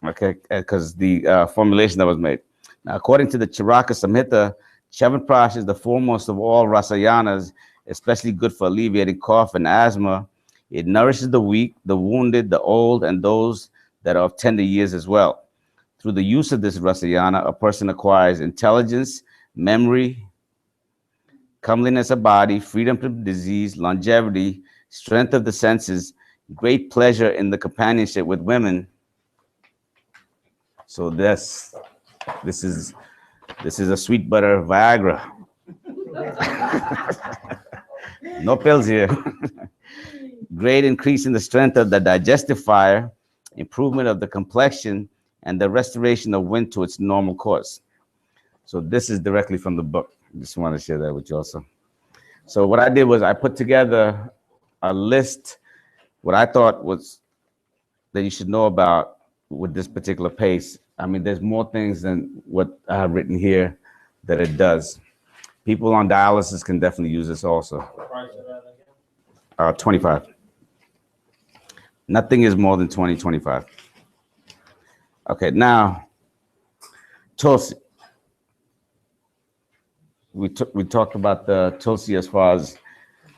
S1: Okay, because the formulation that was made. Now, according to the Charaka Samhita, Chyawanprash is the foremost of all rasayanas, especially good for alleviating cough and asthma. It nourishes the weak, the wounded, the old, and those that are of tender years as well. Through the use of this rasayana, a person acquires intelligence, memory, comeliness of body, freedom from disease, longevity, strength of the senses, great pleasure in the companionship with women. So this is a sweet butter Viagra. No pills here. Great increase in the strength of the digestive fire, improvement of the complexion, and the restoration of wind to its normal course. So this is directly from the book. I just want to share that with you also. So what I did was I put together a list, what I thought was that you should know about with this particular paste. I mean, there's more things than what I have written here that it does. People on dialysis can definitely use this also. 25. Nothing is more than 20, 25. Okay, now, Tulsi. We talked about the Tulsi as far as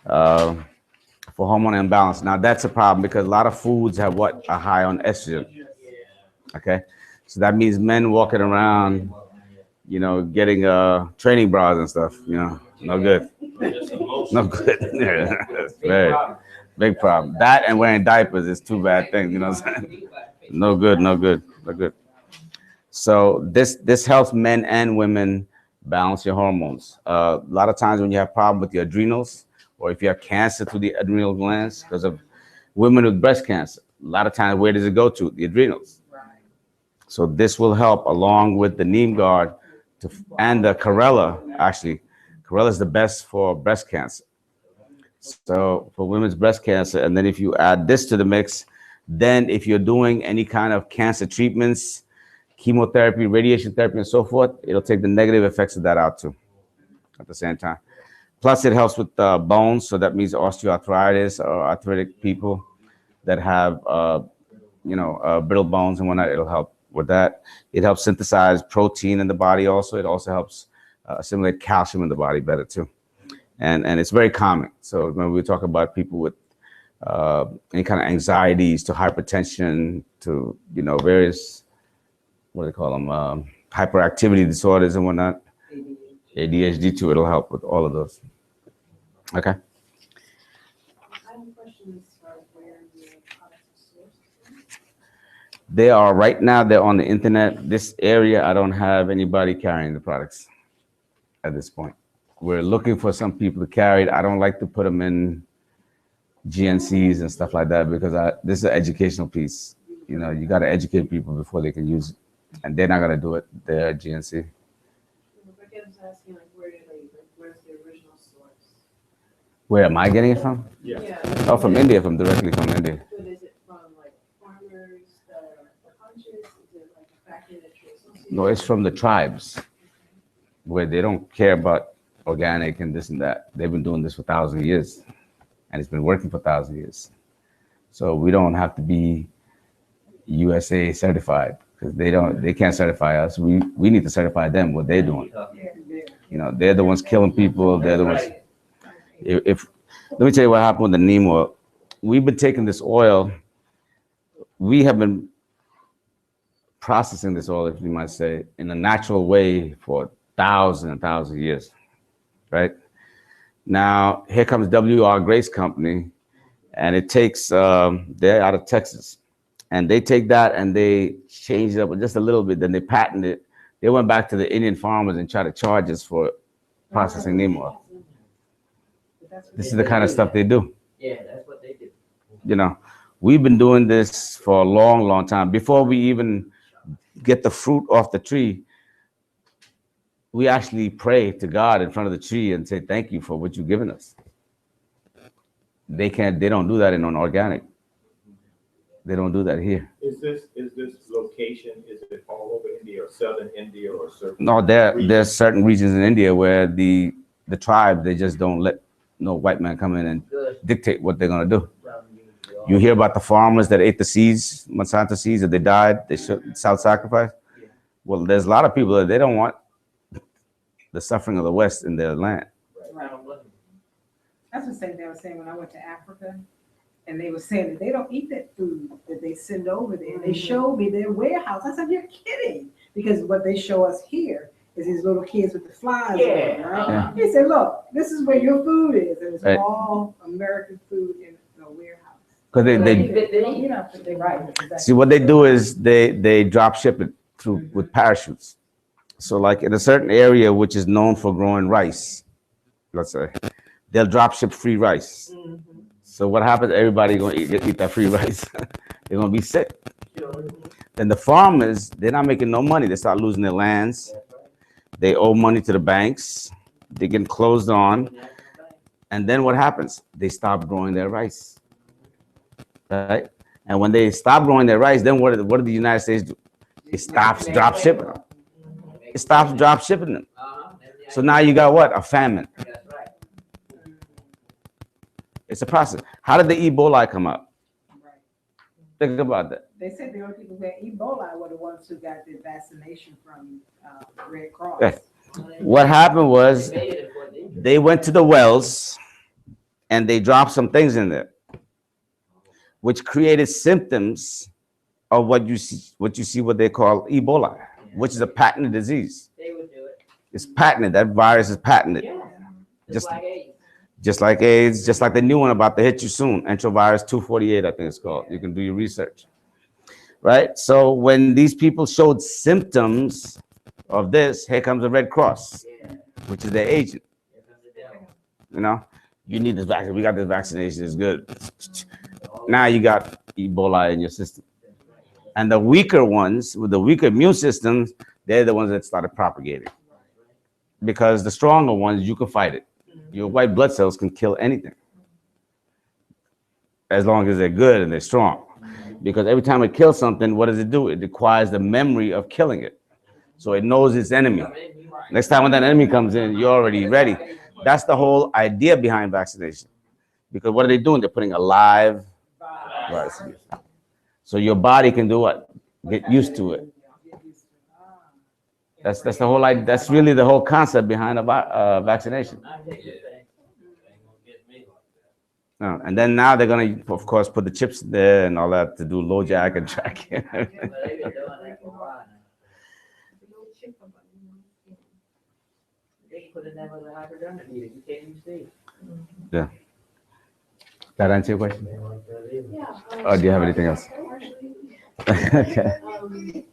S1: for hormone imbalance. Now, that's a problem because a lot of foods have what? Are high on estrogen. Okay, so that means men walking around, you know, getting training bras and stuff, you know, no good. No good. That's very big problem. That and wearing diapers is two bad things, you know what I'm saying? No good, no good, no good. So this helps men and women balance your hormones. A lot of times when you have problem with your adrenals, or if you have cancer through the adrenal glands, because of women with breast cancer, a lot of times where does it go to? The adrenals. So this will help along with the neem guard and the Corella. Actually, Corella is the best for breast cancer. So for women's breast cancer, and then if you add this to the mix, then if you're doing any kind of cancer treatments, chemotherapy, radiation therapy, and so forth, it'll take the negative effects of that out too at the same time. Plus, it helps with bones, so that means osteoarthritis or arthritic people that have, brittle bones and whatnot. It'll help with that. It helps synthesize protein in the body also. It also helps assimilate calcium in the body better too. and it's very common. So when we talk about people with any kind of anxieties to hypertension to various, what do they call them, hyperactivity disorders and whatnot, ADHD too, it'll help with all of those. Okay.
S5: I have a question as far as where your products are sourced.
S1: They are right now, they're on the internet. This area, I don't have anybody carrying the products at this point. We're looking for some people to carry it. I don't like to put them in GNCs and stuff like that because this is an educational piece. You got to educate people before they can use it. And they're not going to do it. They're GNC.
S5: Rebecca's asking, like, where's the original source?
S1: Where am I getting it from?
S5: Yeah.
S1: Oh, from India, directly from India.
S5: But is it from, like, farmers that are conscious? Is it, like, a factory that you're associated
S1: No, it's from the tribes where they don't care about organic and this and that. They've been doing this for 1,000 years and it's been working for 1,000 years. So we don't have to be USA certified because they can't certify us. We need to certify them what they're doing. They're the ones killing people. They're the ones. Let me tell you what happened with the neem oil. We've been taking this oil. We have been processing this oil, if you might say, in a natural way for thousands and thousands of years, right? Now, here comes W.R. Grace Company, and it takes, they're out of Texas, and they take that and they change it up just a little bit, then they patent it. They went back to the Indian farmers and tried to charge us for processing neem oil. This is the kind of stuff they do.
S7: Yeah, that's what they do.
S1: We've been doing this for a long, long time. Before we even get the fruit off the tree, we actually pray to God in front of the tree and say, thank you for what you've given us. They don't do that in organic. They don't do that here.
S4: Is this location, is it all over India or southern India or certain?
S1: No, there's certain regions in India where the tribe, they just don't let no white man come in and dictate what they're gonna do. You hear about the farmers that ate the seeds, Monsanto seeds, that they died, they self-sacrificed. Well, there's a lot of people that they don't want the suffering of the West in their land.
S5: Right. That's the same thing I was saying when I went to Africa, and they were saying that they don't eat that food that they send over there. And they showed me their warehouse. I said, you're kidding. Because what they show us here is these little kids with the flies on, right?
S1: Yeah.
S5: They said, look, this is where your food is. And it's
S1: Right.
S5: all American food in a warehouse.
S1: Because
S5: They're right. Exactly.
S1: see what they do is they drop ship it through with parachutes. So like in a certain area which is known for growing rice, let's say, they'll drop ship free rice. So what happens? Everybody gonna eat that free rice. They're gonna be sick. Then the farmers, they're not making no money. They start losing their lands. They owe money to the banks. They get closed on. And then what happens? They stop growing their rice. Right? And when they stop growing their rice, then what did the United States do? It stops drop shipping them. It stops drop shipping them. So now you got what? A famine. It's a process. How did the Ebola come up? Think about that.
S5: They said the only people who had Ebola were the ones who got the vaccination from Red Cross.
S1: Yeah. What happened was they went to the wells and they dropped some things in there, which created symptoms of what you see what they call Ebola, which is a patented disease.
S7: They would do it.
S1: It's patented. That virus is patented.
S7: Yeah.
S1: Just
S7: like AIDS.
S1: Just like AIDS, just like the new one about to hit you soon, enterovirus 248, I think it's called. You can do your research, right? So when these people showed symptoms of this, here comes the Red Cross, which is their agent. You need this vaccine. We got this vaccination. It's good. Now you got Ebola in your system. And the weaker ones with the weaker immune systems, they're the ones that started propagating. Because the stronger ones, you can fight it. Your white blood cells can kill anything. As long as they're good and they're strong. Because every time it kills something, what does it do? It acquires the memory of killing it. So it knows its enemy. Next time when that enemy comes in, you're already ready. That's the whole idea behind vaccination. Because what are they doing? They're putting a live virus. So your body can do what? Get used to it. That's the whole idea. That's really the whole concept behind a vaccination. And then now they're gonna, of course, put the chips there and all that to do low jack and tracking.
S7: But they've been doing that for a while now. They put in that with a hypodermic needle, you can't even see.
S1: That answer your question?
S8: Yeah.
S1: Or do you have anything else?
S8: Partially.
S1: Okay.
S8: I spent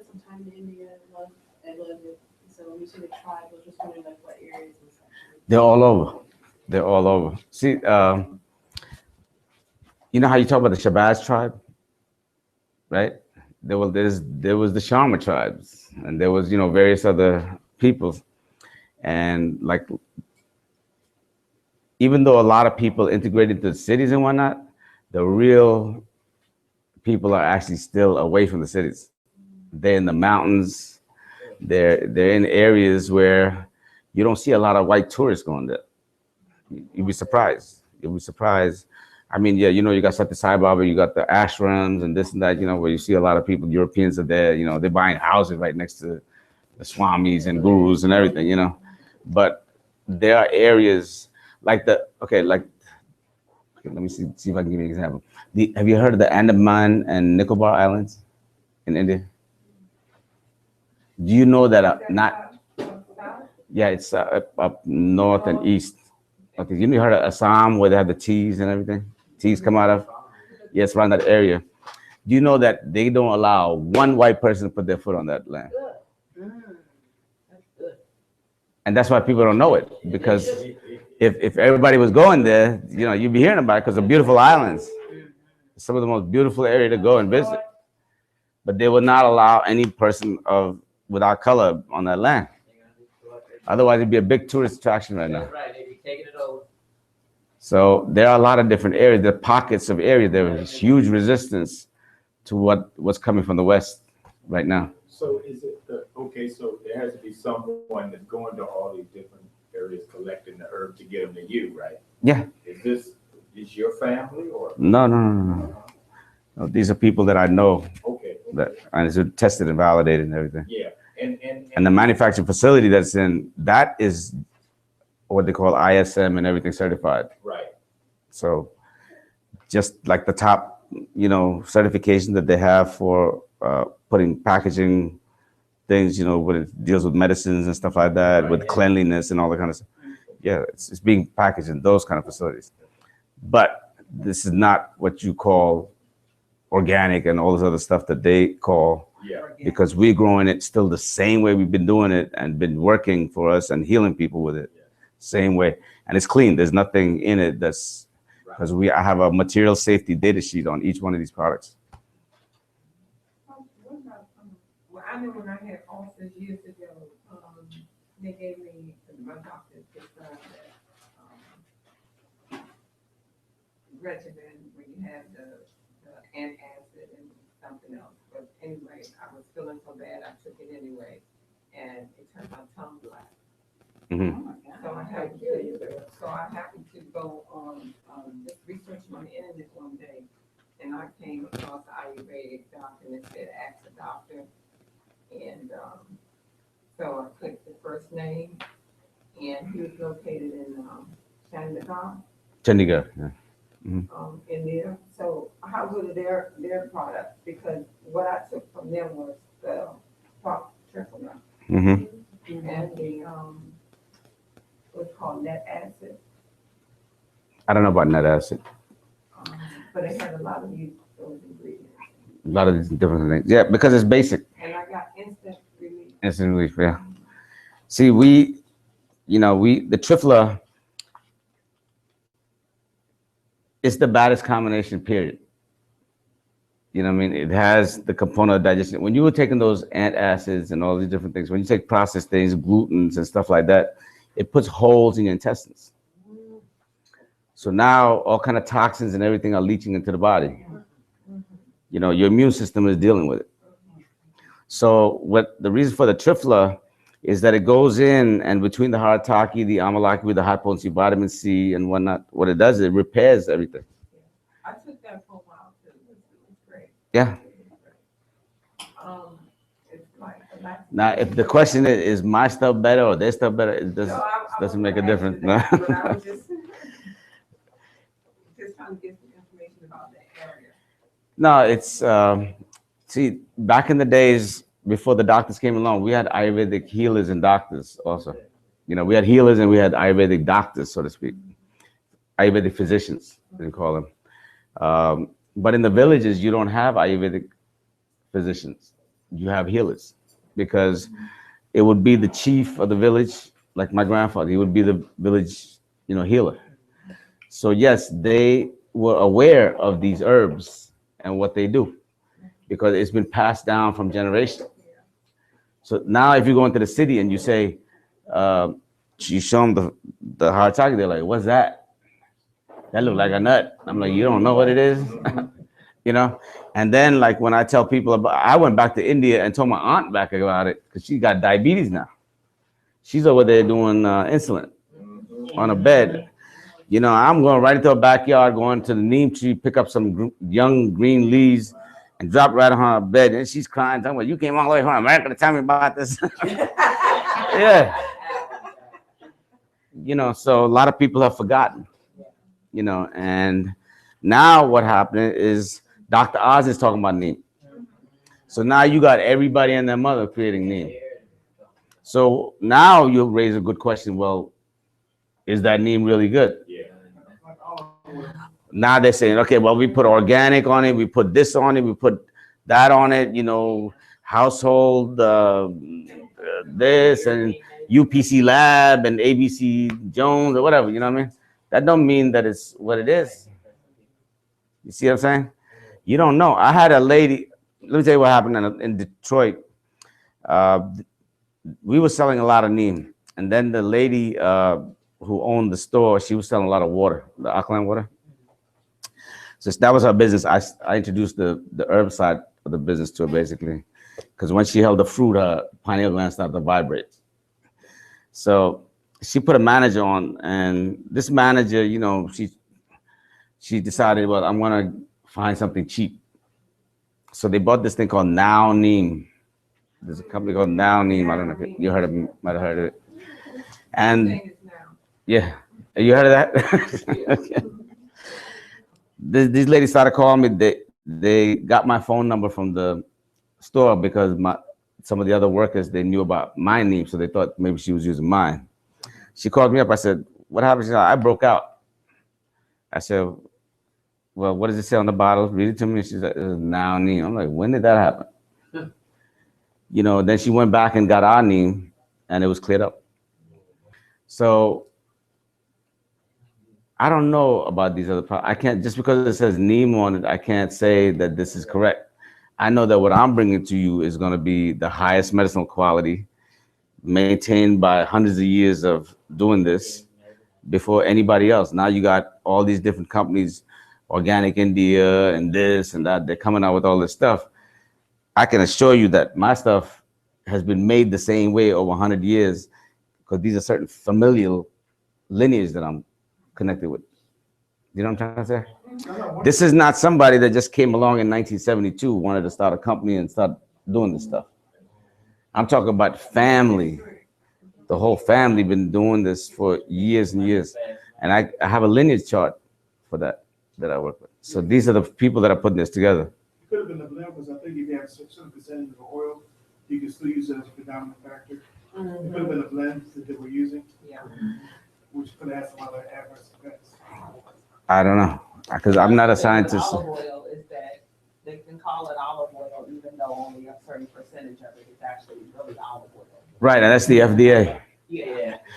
S8: some time in India. I love it. So when you say the tribe, I was just wondering like what areas was actually.
S1: They're all over. They're all over. See, you know how you talk about the Shabazz tribe, right? There was the Sharma tribes, and there was various other peoples, and like even though a lot of people integrated into the cities and whatnot, the real people are actually still away from the cities. They're in the mountains. They're in areas where you don't see a lot of white tourists going there. You'd be surprised. You'll be surprised. I mean, yeah, you got Satya Sai Baba, you got the ashrams and this and that, where you see a lot of people, Europeans are there, they're buying houses right next to the swamis and gurus and everything, But there are areas like let me see if I can give you an example. Have you heard of the Andaman and Nicobar Islands in India? Do you know that yeah, it's up north and east. Okay, you heard of Assam where they have the teas and everything? Teas come out of? Yes, around that area. Do you know that they don't allow one white person to put their foot on that land?
S7: That's good.
S1: And that's why people don't know it, because if everybody was going there, you'd be hearing about it because of beautiful islands. Some of the most beautiful area to go and visit. But they would not allow any person without color on that land. Otherwise, it'd be a big tourist attraction right now.
S7: That's right, they be taking it over.
S1: So there are a lot of different areas. There are pockets of areas. There is huge resistance to what's coming from the West right now.
S4: So is it okay? So there has to be someone that's going to all these different areas collecting the herb to get them to you, right?
S1: Yeah.
S4: Is your family or?
S1: No. No, these are people that I know
S4: Okay.
S1: and it's tested and validated and everything.
S4: Yeah,
S1: And the manufacturing facility that's in that is what they call ISM and everything certified.
S4: right.
S1: So just like the top, certification that they have for putting packaging things, when it deals with medicines and stuff like that, with cleanliness and all that kind of stuff. Yeah, it's being packaged in those kind of facilities. But this is not what you call organic and all this other stuff that they call,
S4: Yeah.
S1: because we're growing it still the same way we've been doing it and been working for us and healing people with it. Same way. And it's clean. There's nothing in it that's, because I have a material safety data sheet on each one of these products.
S2: Well, I know when I had ulcers years ago, they gave me, my doctor prescribed that regimen where you have the antacid and something else. But anyway, I was feeling so bad, I took it anyway, and it turned my tongue black.
S1: Mm-hmm.
S2: So I happened to go on just research on the internet one day, and I came across the Ayurvedic doctor, and it said ask the doctor. And so I clicked the first name, and he was located in Chandigarh,
S1: Chandigarh. Yeah.
S2: India. So how good are their products? Because what I took from them was the triple
S1: Mm-hmm.
S2: and the what's called net acid.
S1: I don't know about net acid.
S2: But it had a lot of those ingredients.
S1: A lot of these different things. Yeah, because it's basic.
S2: And I got instant relief.
S1: Instant relief, yeah. See, the trifla, it's the baddest combination, period. You know what I mean? It has the component of digestion. When you were taking those antacids and all these different things, when you take processed things, glutens and stuff like that, it puts holes in your intestines. So now all kind of toxins and everything are leaching into the body. Your immune system is dealing with it. So what the reason for the trifla is that it goes in, and between the Haritaki, the Amalaki with the high potency vitamin C and whatnot, what it does is it repairs everything.
S2: I took that for a while too. It was great.
S1: Yeah.
S2: It's like
S1: Now, if the question is my stuff better or their stuff better, it doesn't make a difference. No.
S2: But I was just, information about that area.
S1: No, it's see, back in the days before the doctors came along, we had Ayurvedic healers and doctors also. You know, we had healers and we had Ayurvedic doctors, so to speak. Ayurvedic physicians, they call them. But in the villages, you don't have Ayurvedic physicians. You have healers because it would be the chief of the village, like my grandfather. He would be the village, you know, healer. So yes, they were aware of these herbs and what they do because it's been passed down from generation. So now, if you go into the city and you say, you show them the Haritaki, they're like, "What's that? That look like a nut." I'm like, "You don't know what it is?" You know. And then, like when I tell people about, I went back to India and told my aunt back about it because she got diabetes now. She's over there doing insulin on a bed. You know, I'm going right into her backyard, going to the neem tree, pick up some young green leaves, and drop right on her bed. And she's crying, talking about, "You came all the way from America to tell me about this." Yeah. You know, so a lot of people have forgotten, you know, and now what happened is Dr. Oz is talking about neem. So now you got everybody and their mother creating neem. So now you raise a good question. Well, is that neem really good?
S4: Yeah.
S1: Now they're saying, okay, well, we put organic on it, we put this on it, we put that on it, you know, household this and UPC Lab and ABC Jones or whatever, you know what I mean? That don't mean that it's what it is. You see what I'm saying? You don't know. I had a lady, let me tell you what happened in Detroit. We were selling a lot of neem. And then the lady who owned the store, she was selling a lot of water, the alkaline water. So that was her business. I introduced the herb side of the business to her basically. Because when she held the fruit, her pineal gland started to vibrate. So she put a manager on, and this manager, you know, she decided, well, I'm gonna find something cheap. So they bought this thing called Now Neem. There's a company called Now Neem. I don't know if you heard of it, might have heard of it. And yeah, you heard of that? Okay. These ladies started calling me. They got my phone number from the store because some of the other workers, they knew about my neem, so they thought maybe she was using mine. She called me up. I said, "What happened?" She said, "I broke out." I said, "Well, what does it say on the bottle? Read it to me." She said, "Now neem." I'm like, "When did that happen?" You know, then she went back and got our neem, and it was cleared up. So I don't know about these other products. I can't, just because it says neem on it, I can't say that this is correct. I know that what I'm bringing to you is going to be the highest medicinal quality, maintained by hundreds of years of doing this before anybody else. Now you got all these different companies, Organic India and this and that, they're coming out with all this stuff. I can assure you that my stuff has been made the same way over 100 years because these are certain familial lineage that I'm connected with. You know what I'm trying to say? This is not somebody that just came along in 1972, wanted to start a company and start doing this stuff. I'm talking about family. The whole family been doing this for years and years. And I have a lineage chart for that I work with. So these are the people that are putting this together.
S6: It could have been the blend, because I think if you have a certain percentage of oil, you can still use it as a predominant factor. It could have been a blend that they were using, which could have had some other adverse effects.
S1: I don't know, because I'm not a scientist.
S7: Olive oil is that they can call it olive oil, even though only a certain percentage of it is actually really olive oil.
S1: Right, and that's the FDA.
S7: Yeah,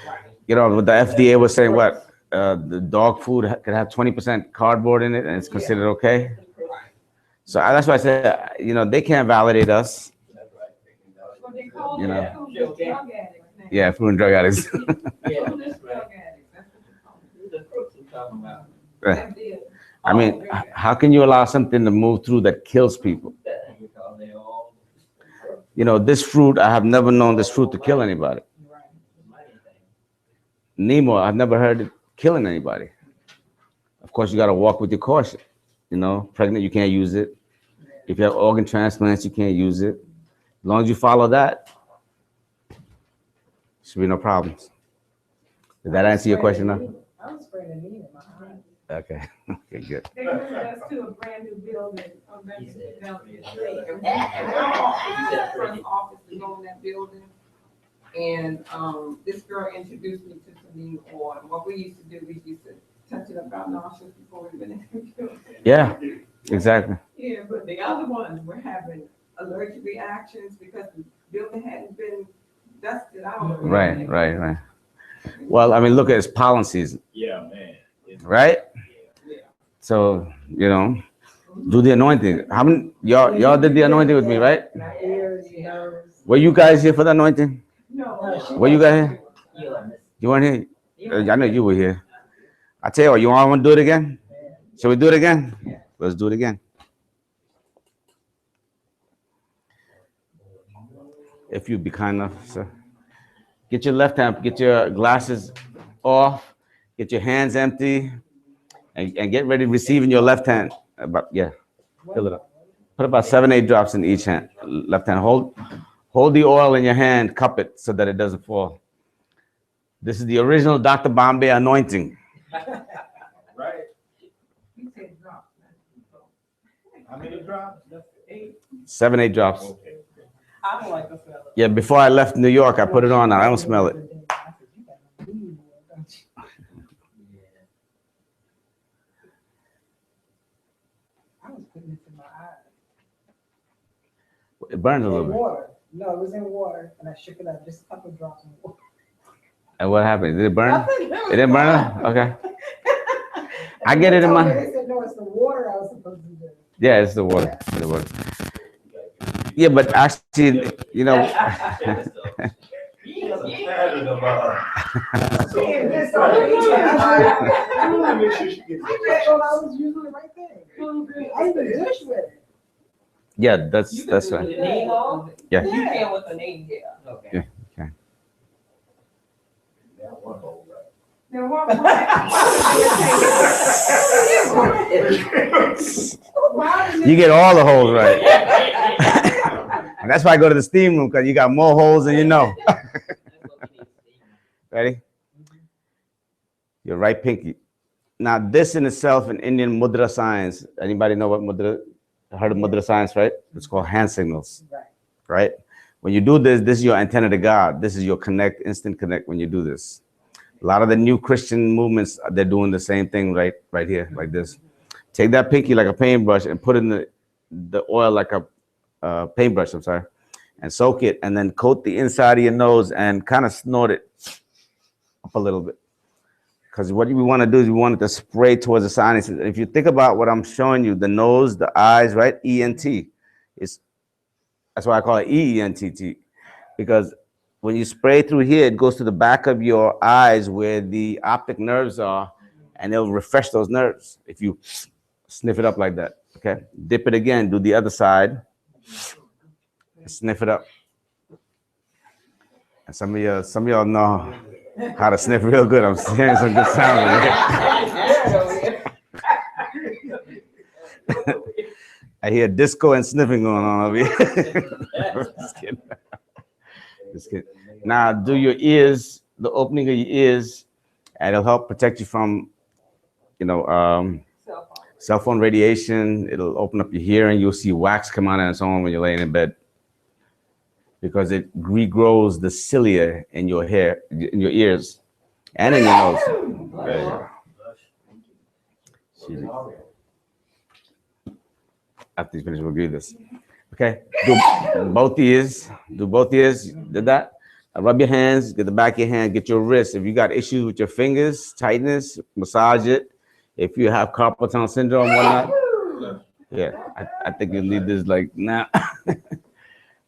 S7: right.
S1: You know, what the FDA was saying, what? The dog food could have 20% cardboard in it and it's considered okay? So that's why I said, you know, they can't validate us. You know? Yeah, food and drug addicts. I mean, how can you allow something to move through that kills people? You know, this fruit, I have never known this fruit to kill anybody. Nemo, I've never heard it killing anybody. Of course, you got to walk with your caution. You know, pregnant, you can't use it. If you have organ transplants, you can't use it. As long as you follow that, should be no problems. Did that answer your question now?
S5: I was spraying the neem in my eyes.
S1: Okay. Okay, good.
S5: They moved us to a brand new building on Memphis Development.
S2: And our office, the front office is on that building. And, this girl introduced me to some new oil. And what we used to do, we used to touch it up our nostrils before we went in the building.
S1: Yeah, exactly.
S2: Yeah, but the other ones were having allergic reactions because the building hadn't been dusted out.
S1: Right, right, right. Well, I mean, look at its pollen season,
S4: Yeah, man.
S1: right?
S2: Yeah.
S1: So, you know, do the anointing. How many y'all did the anointing with me, right?
S5: My ears, nose.
S1: Were you guys here for the anointing?
S2: No.
S1: Were you guys here? You weren't here? I know you were here. I tell you what, you all want to do it again? Shall we do it again? Let's do it again. If you'd be kind enough, sir. Get your left hand, get your glasses off, get your hands empty, and get ready to receive in your left hand. Fill it up. Put about 7, 8 drops in each hand. Left hand, hold the oil in your hand, cup it so that it doesn't fall. This is the original Dr. Bombay anointing.
S4: Right?
S2: You said drop.
S4: How many drops?
S1: 7, 8 drops.
S4: Okay.
S7: I don't like the smell of it.
S1: Yeah, before I left New York, I put it on. I don't smell it.
S5: I was putting it in my eyes.
S1: It burns a
S5: In
S1: little bit.
S5: water. No, it was in water, and I shook it up, just a couple of drops in water.
S1: And what happened? Did it burn?
S5: Nothing,
S1: It didn't burn? Okay. I get it in my.
S5: They said, no, it's the water I was supposed to do.
S1: Yeah, it's the water. It's the water. Yeah, but actually, you know.
S3: He has a pattern of,
S5: Yeah, that's
S6: So-
S5: all right.
S6: I want to make sure she gets.
S5: I thought I was using the right thing. I even dish with it.
S1: Yeah,
S7: You
S1: that's
S7: can
S1: that's
S7: do
S1: right.
S7: the name on.
S1: Yeah.
S7: You can with the name, yeah. Okay.
S3: that one hole, right?
S2: Then what?
S1: You get all the holes right. And that's why I go to the steam room, because you got more holes than you know. Ready? Your right pinky. Now, this in itself, in Indian mudra science, anybody know what mudra, heard of mudra science, right? It's called hand signals, right? When you do this, this is your antenna to God. This is your connect, instant connect when you do this. A lot of the new Christian movements, they're doing the same thing right here, like this. Take that pinky like a paintbrush and put in the oil like a paintbrush, I'm sorry, and soak it, and then coat the inside of your nose and kind of snort it up a little bit. Because what we want to do is we want it to spray towards the sinuses. If you think about what I'm showing you, the nose, the eyes, right? ENT. That's why I call it EENTT. Because when you spray through here, it goes to the back of your eyes where the optic nerves are, and it'll refresh those nerves if you sniff it up like that. Okay? Dip it again, do the other side. Sniff it up. And some of y'all know how to sniff real good. I'm hearing some good sounds. I hear disco and sniffing going on over here. Just kidding. Just kidding. Now do your ears, the opening of your ears, and it'll help protect you from, cell phone radiation. It'll open up your hearing. You'll see wax come out on its own when you're laying in bed, because it regrows the cilia in your hair, in your ears, and in your nose. There you go. After you finish, we'll do this. Okay, do both ears. Do both ears. Did that? Rub your hands, get the back of your hand, get your wrist. If you got issues with your fingers, tightness, massage it. If you have carpal tunnel syndrome, whatnot, yeah, I think you need this like now. All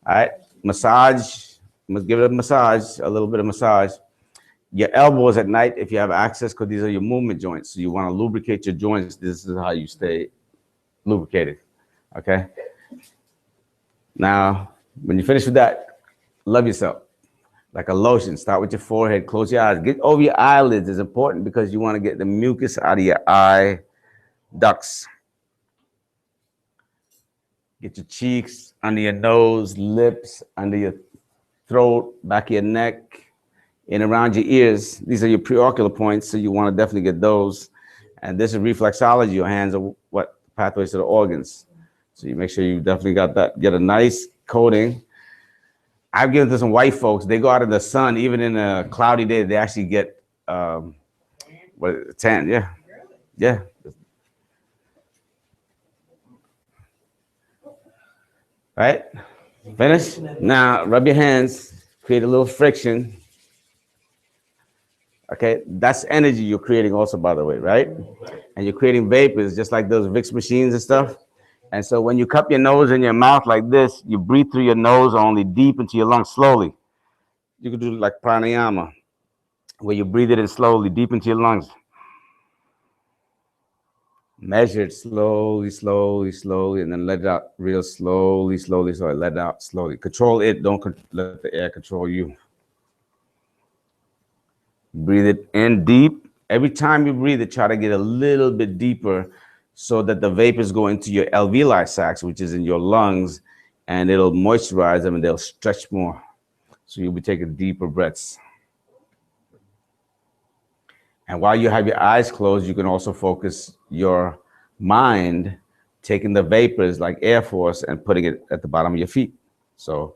S1: right, massage. Must give it a massage, a little bit of massage. Your elbows at night, if you have access, because these are your movement joints. So you want to lubricate your joints. This is how you stay lubricated. Okay. Now, when you finish with that, love yourself. Like a lotion. Start with your forehead, close your eyes. Get over your eyelids is important because you want to get the mucus out of your eye ducts. Get your cheeks, under your nose, lips, under your throat, back of your neck, and around your ears. These are your preocular points, so you want to definitely get those. And this is reflexology. Your hands are what pathways to the organs. So you make sure you definitely got that. Get a nice coating. I've given to some white folks. They go out in the sun, even in a cloudy day. They actually get tan. Yeah, yeah. Right. Finish. Now rub your hands. Create a little friction. Okay, that's energy you're creating also, by the way, right? And you're creating vapors just like those Vicks machines and stuff. And so when you cup your nose and your mouth like this, you breathe through your nose only deep into your lungs slowly. You can do like pranayama, where you breathe it in slowly deep into your lungs. Measure it slowly, slowly, slowly, and then let it out real slowly, slowly, slowly. Let it out slowly. Control it. Don't let the air control you. Breathe it in deep. Every time you breathe it, try to get a little bit deeper so that the vapors go into your alveoli sacs, which is in your lungs, and it'll moisturize them and they'll stretch more. So you'll be taking deeper breaths. And while you have your eyes closed, you can also focus your mind, taking the vapors like Air Force and putting it at the bottom of your feet. So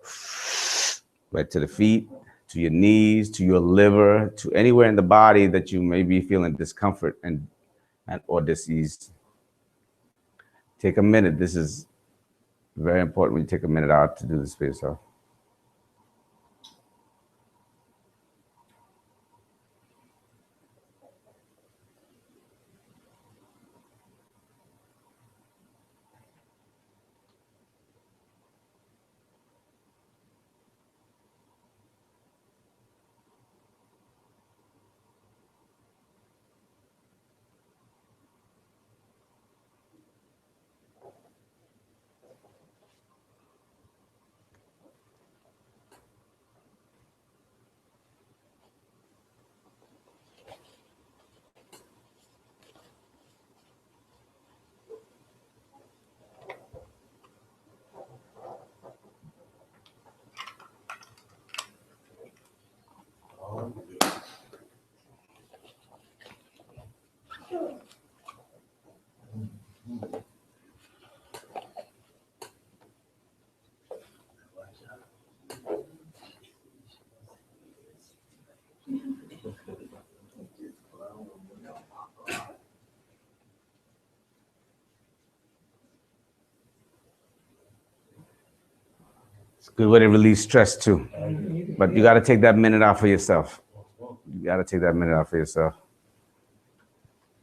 S1: right to the feet, to your knees, to your liver, to anywhere in the body that you may be feeling discomfort and or disease. Take a minute. This is very important when you take a minute out to do this for yourself. It's a good way to release stress too. But you got to take that minute out for yourself. You got to take that minute out for yourself.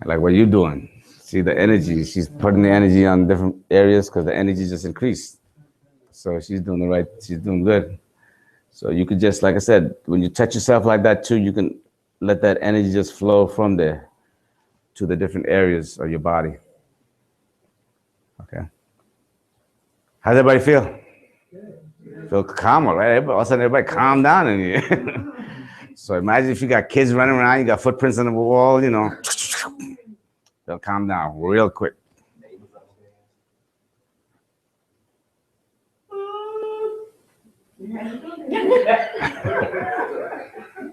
S1: Like what you're doing. See the energy. She's putting the energy on different areas because the energy just increased. So she's doing the right, she's doing good. So you could just, like I said, when you touch yourself like that too, you can let that energy just flow from there to the different areas of your body. Okay. How's everybody feel? Feel calmer, right? All of a sudden, everybody calm down in here. So imagine if you got kids running around, you got footprints on the wall, you know. They'll calm down real quick.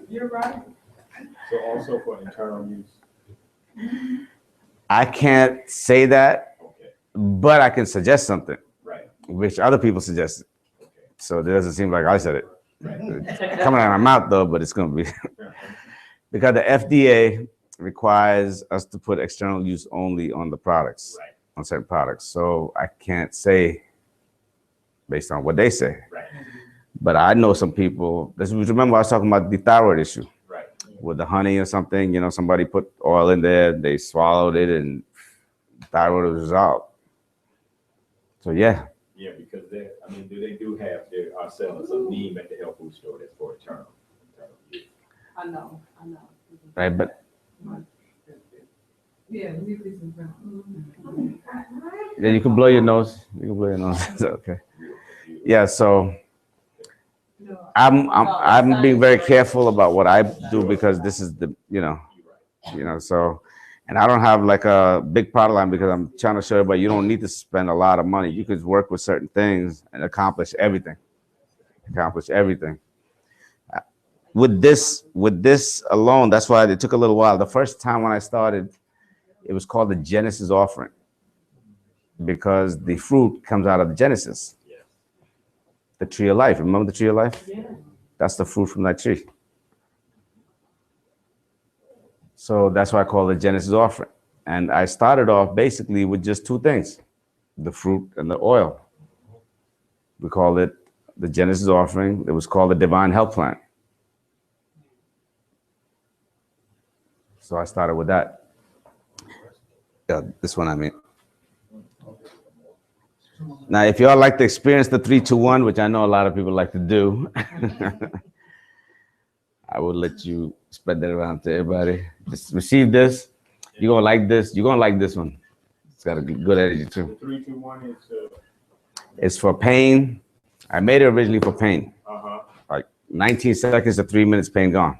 S2: You're right.
S4: So also for internal use.
S1: I can't say that,
S4: Okay.
S1: but I can suggest something,
S4: Right.
S1: which other people suggested.
S4: Okay.
S1: So it doesn't seem like I said it.
S4: Right.
S1: It's coming out of my mouth though, but it's going to be because the FDA requires us to put external use only on the products,
S4: Right.
S1: on certain products. So I can't say based on what they say.
S4: Right.
S1: But I know some people. Remember I was talking about the thyroid issue.
S4: Right.
S1: With the honey or something, you know, somebody put oil in there, they swallowed it, and thyroid was resolved. So yeah.
S4: Yeah, because they, I mean, they are selling some neem at the health food store that's for internal use.
S7: I know.
S1: Right, but
S2: Yeah, we listen from.
S1: yeah, you can blow your nose. You can blow your nose. It's okay. Yeah, so I'm being very careful about what I do because this is the you know so, and I don't have like a big product line because I'm trying to show everybody you don't need to spend a lot of money. You could work with certain things and accomplish everything. With this alone, that's why it took a little while. The first time when I started It was called the Genesis offering because the fruit comes out of the Genesis. The tree of life. Remember the tree of life?
S2: Yeah.
S1: That's the fruit from that tree. So that's why I call it Genesis offering. And I started off basically with just two things, the fruit and the oil. We called it the Genesis offering. It was called the Divine Health Plan. So I started with that. Yeah, this one I mean. Now, if y'all like to experience the 3-2-1, which I know a lot of people like to do, I would let you spread that around to everybody. Just receive this. You're gonna like this. You're gonna like this one. It's got a good energy too.
S4: 3, 2, 1 is
S1: It's for pain. I made it originally for pain.
S4: uh-huh.
S1: Like 19 seconds to 3 minutes, pain gone.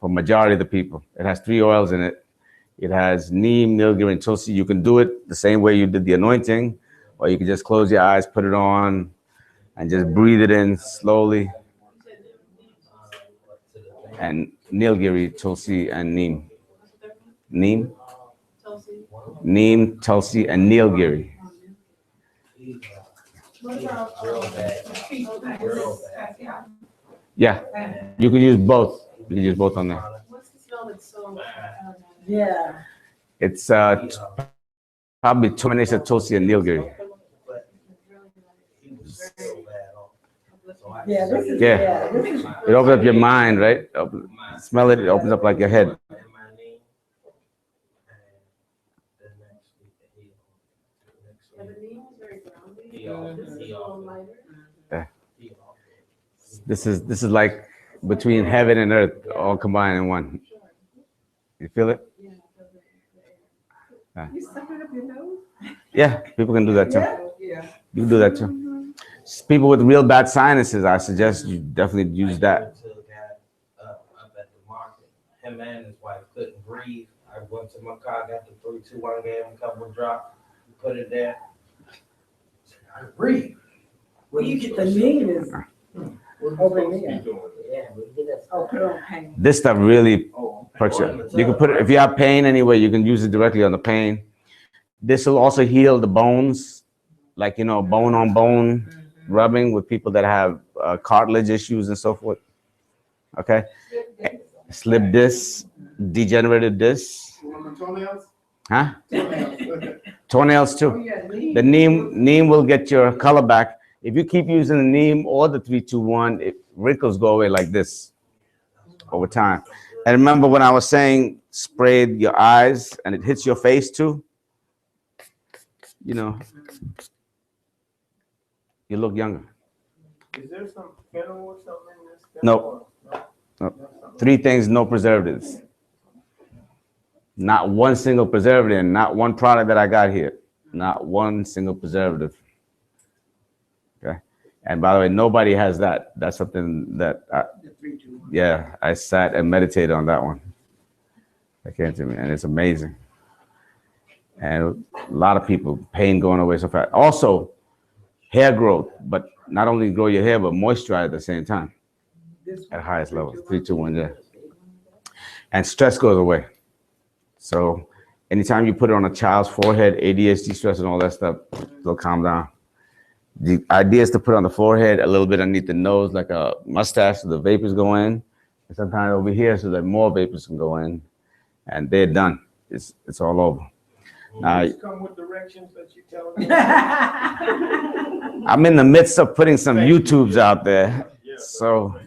S1: For majority of the people. It has 3 oils in it. It has neem, nilgiri, and tulsi. You can do it the same way you did the anointing, or you can just close your eyes, put it on, and just breathe it in slowly. And nilgiri, tulsi, and neem. Neem, neem, tulsi, and nilgiri. Yeah, you can use both. You can use both on there.
S8: What's the smell that's so?
S5: Yeah.
S1: It's probably combination of tulsi and nilgiri.
S5: Yeah, this is,
S1: Yeah.
S5: yeah, this is.
S1: It opens up your mind, right? Smell it, it opens up like your head.
S8: Yeah, the name was very grounding. This is a little lighter.
S1: This is like between heaven and earth all combined in one. You feel it?
S8: Yeah, the air.
S5: You suck it up your nose?
S1: Yeah, people can do that too.
S2: Yeah.
S1: You can do that too. People with real bad sinuses, I suggest you definitely use that.
S9: Up at the market. Him and his wife couldn't breathe. I went to my car, got the 3, 2, 1, gave him a couple of drops, put it there. I breathe.
S5: Well, you get the name is over here.
S9: Yeah, we get that.
S5: Oh, put on pain.
S1: This stuff really perks you. You can put it, if you have pain anyway, you can use it directly on the pain. This will also heal the bones, like, you know, bone on bone rubbing with people that have cartilage issues and so forth. Okay? Slip disc, degenerative disc.
S6: Toenails?
S1: Huh?
S6: Toenails.
S1: Toenails too. The neem will get your color back. If you keep using the neem or the 3-2-1, wrinkles go away like this over time. And remember when I was saying spray your eyes and it hits your face too? You know, you look younger.
S4: Is there some fennel or something in this?
S1: No. No. 3 things, no preservatives. Not one single preservative, not one product that I got here. Not one single preservative. Okay. And by the way, nobody has that. That's something that, yeah, I sat and meditated on that one. That came to me, and it's amazing. And a lot of people, pain going away so fast. Also, hair growth, but not only grow your hair, but moisturize at the same time at highest levels. 3-2-1, yeah. And stress goes away. So anytime you put it on a child's forehead, ADHD, stress, and all that stuff, they'll calm down. The idea is to put on the forehead, a little bit underneath the nose, like a mustache, so the vapors go in. And sometimes over here, so that more vapors can go in, and they're done. It's all over. Now,
S4: Come with directions that you tell me.
S1: I'm in the midst of putting some YouTubes out there, so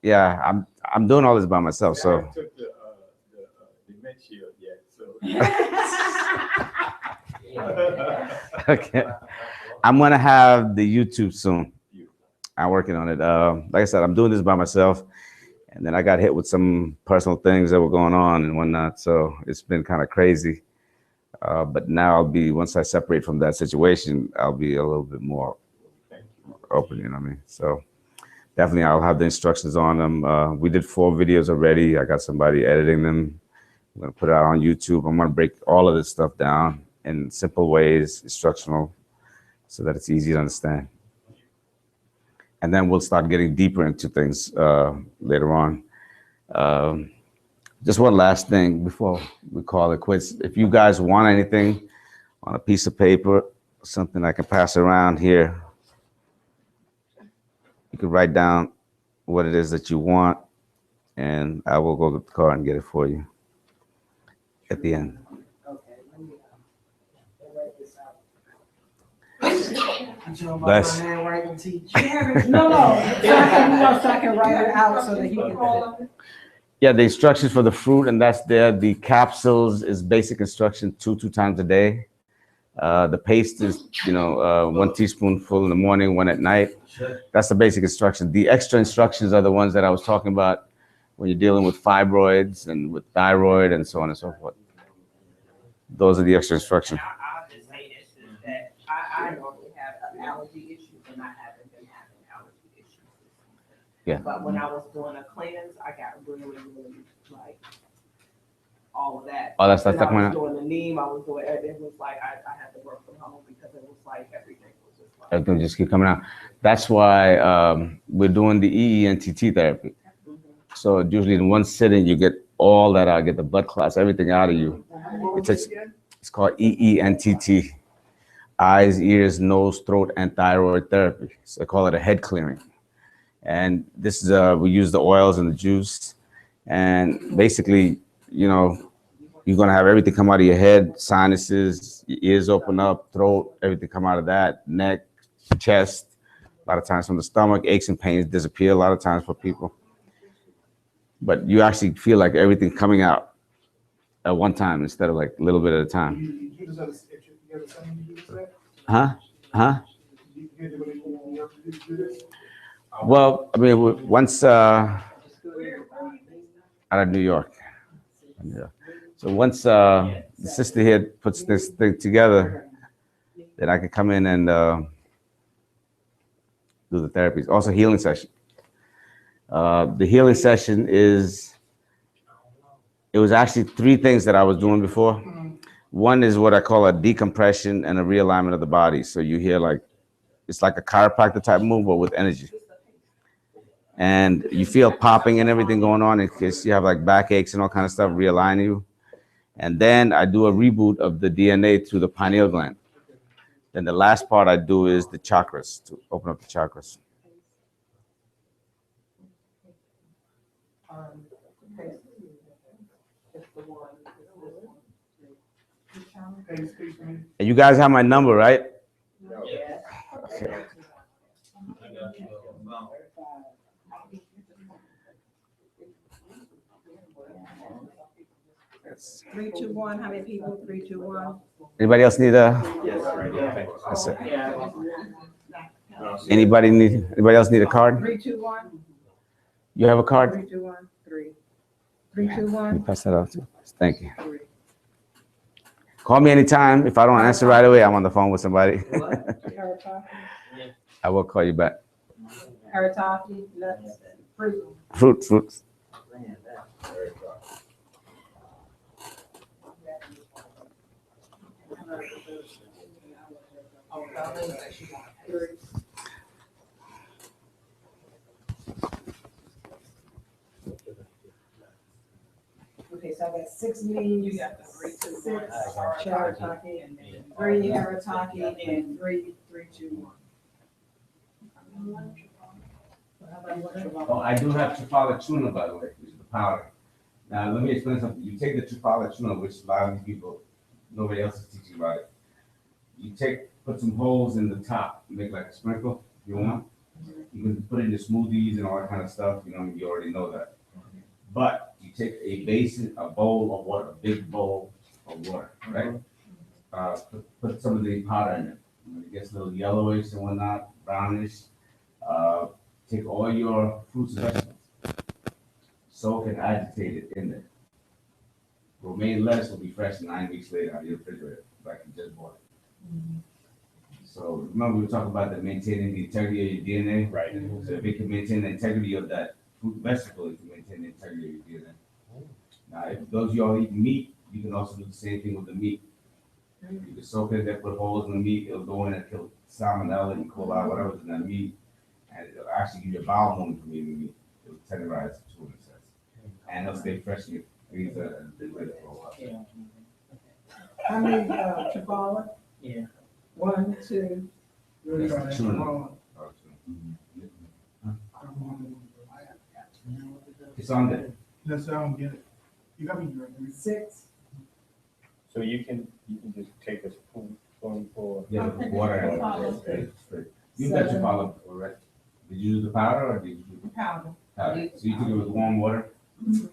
S1: yeah, I'm doing all this by myself.
S4: I
S1: So
S4: haven't took the dementia yet, so.
S1: okay, I'm gonna have the YouTube soon. I'm working on it. Like I said, I'm doing this by myself, and then I got hit with some personal things that were going on and whatnot. So it's been kind of crazy. But now once I separate from that situation, I'll be a little bit more open, you know what I mean? So definitely I'll have the instructions on them. We did 4 videos already. I got somebody editing them. I'm gonna put it out on YouTube. I'm gonna break all of this stuff down in simple ways, instructional, so that it's easy to understand. And then we'll start getting deeper into things later on. Just one last thing before we call it quits. If you guys want anything on a piece of paper, something I can pass around here, you can write down what it is that you want, and I will go to the car and get it for you at the end.
S5: Okay, let me write this out.
S1: Bless.
S5: Handwriting teacher. No, so I can write it out so that he can.
S1: Yeah, the instructions for the fruit, and that's there. The capsules is basic instruction, two times a day. The paste is, 1 teaspoonful in the morning, 1 at night. That's the basic instruction. The extra instructions are the ones that I was talking about when you're dealing with fibroids and with thyroid and so on and so forth. Those are the extra instructions.
S7: I'll just say this, is that I normally have an allergy issue, and I haven't been having allergy issues.
S1: Yeah.
S7: But when I was doing a cleanse, I got really, like, all of that.
S1: Oh, that's
S7: And
S1: coming
S7: I
S1: out.
S7: was doing the neem, I was doing, it was like, I had to work from home because it was like everything was just like.
S1: Everything just keep coming out. That's why we're doing the EENTT therapy. So usually in one sitting, you get all that out, get the blood clots, everything out of you. It's called EENTT, eyes, ears, nose, throat, and thyroid therapy. So they call it a head clearing. And this is, we use the oils and the juice. And basically, you're gonna have everything come out of your head, sinuses, your ears open up, throat, everything come out of that, neck, chest. A lot of times from the stomach, aches and pains disappear a lot of times for people. But you actually feel like everything coming out at one time instead of like a little bit at a time. Huh? Well, I mean, once out of New York. Yeah. So once the sister here puts this thing together, then I can come in and do the therapies. Also, healing session. The healing session it was actually 3 things that I was doing before. One is what I call a decompression and a realignment of the body. So you hear like, it's like a chiropractor type move, but with energy. And you feel popping and everything going on in case you have like backaches and all kind of stuff, realign you. And then I do a reboot of the DNA through the pineal gland. Then the last part I do is the chakras, to open up the chakras. And you guys have my number, right?
S9: Yeah.
S1: Okay.
S9: I got you on the phone.
S1: Yes.
S5: 3, 2, 1. How many people? 3, 2, 1.
S1: Anybody else need a? That's it. Anybody else need a card?
S5: 3, 2, 1.
S1: You have a card?
S5: 3, 2, 1. 3. 3, 2,
S1: Let me
S5: 1.
S1: pass that out too. Thank you.
S5: 3.
S1: Call me anytime. If I don't answer right away, I'm on the phone with somebody.
S5: Haritaki.
S1: I will call you back.
S5: Haritaki. Nuts. Fruit.
S1: Fruits.
S5: Okay, so I got 6 means.
S7: You got the 3, 2, 1.
S5: 6 Haritaki, and 3 Haritaki, and 3, 2, 1.
S1: Oh, I do have Triphala tuna, by the way, which is the powder. Now, let me explain something. You take the Triphala tuna, which a lot of people, nobody else is teaching about it. You put some holes in the top, make like a sprinkle, if you want. You can put it in your smoothies and all that kind of stuff, you already know that. But you take a bowl of water, a big bowl of water, right? Put some of the powder in it. When it gets a little yellowish and whatnot, brownish, take all your fruits and vegetables, soak and agitate it in there. Romaine lettuce will be fresh 9 weeks later out of your refrigerator, like you just bought it. So remember we were talking about maintaining the integrity of your DNA?
S4: Right.
S1: So if it can maintain the integrity of that fruit vegetable, it can maintain the integrity of your DNA. Now, if those of y'all eat meat, you can also do the same thing with the meat. You can soak it, then put holes in the meat, it'll go in and kill salmonella, E. coli, whatever's in that meat, and it'll actually give you a bowel movement from eating meat. It'll tenderize it too, in a sense. And it'll stay fresh in He's been with it for a while.
S7: Yeah.
S5: How many, Chapala?
S7: Yeah.
S2: 1, 2.
S1: That's two. It's on there.
S6: That's how I don't get it. You got me drink.
S5: 6.
S4: So you can just take a spoonful for.
S1: Yeah, the water and straight. You got your follow before, right? Did you use the powder or did you use the
S2: Powder.
S1: powder? So you took it with warm water?
S2: And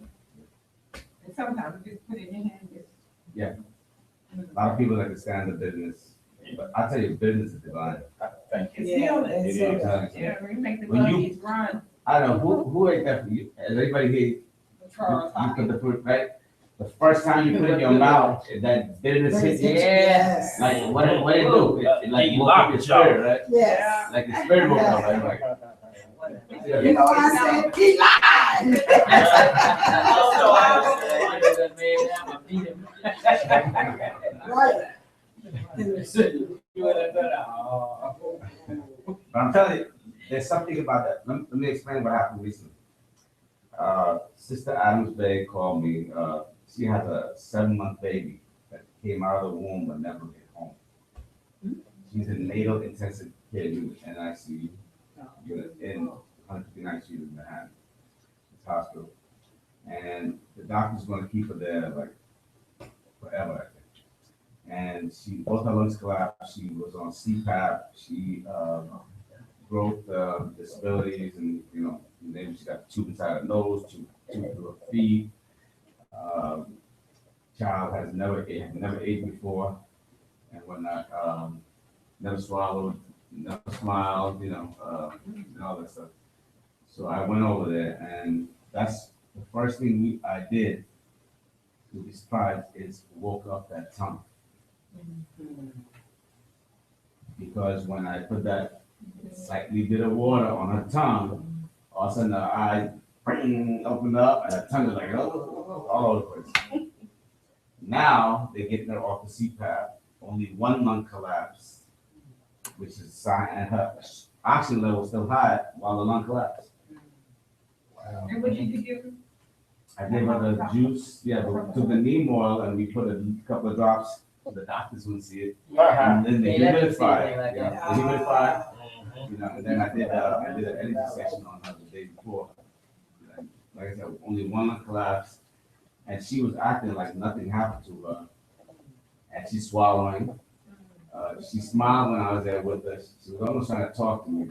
S2: sometimes you just put it in your hand.
S1: Yeah. A lot of people like to stand the business, but I tell you, business is divine.
S4: Thank you.
S2: It's
S5: Yeah,
S2: healing.
S5: it's
S1: It is.
S2: Yeah, we make the
S1: When you-
S2: monkeys run.
S1: I don't know who ate that for you. Has anybody here?
S2: Charles
S1: You put the fruit, right? The first time you put it in your mouth, that bitterness hits you.
S5: Yes.
S1: Like what it do? It like
S9: You
S1: woke
S9: lock
S1: up your
S9: the jaw.
S1: spirit, right?
S5: Yes.
S1: Like the spirit woke up, right? Like,
S5: You know, I said, he lied. Right.
S1: But I'm telling you, there's something about that. Let me explain what happened recently. Sister Adams Bay called me. She has a 7-month baby that came out of the womb but never get home. She's in natal intensive care unit, NICU unit in 159 she's in Manhattan, this hospital. And the doctor's going to keep her there like forever, I think. And both her lungs collapsed. She was on CPAP. She growth disabilities, and maybe she got a tube inside her nose, tube through her feet. Child has never ate before, and whatnot. Never swallowed, never smiled, and all that stuff. So I went over there, and that's the first thing I did to be surprised is woke up that tongue. Because when I put that slightly bit of water on her tongue, all of a sudden her eyes opened up and her tongue was like all over the place. Now they're getting her off the CPAP. Only one lung collapsed, which is a sign, and her oxygen level was still high while the lung collapsed.
S2: And what did you give her?
S1: I gave her the juice, we took the neem oil and we put a couple of drops so the doctors wouldn't see it. And then they humidified, and then I did an energy session on her the day before. Like I said, only one lung collapsed, and she was acting like nothing happened to her. And she's swallowing. She smiled when I was there with her. She was almost trying to talk to me.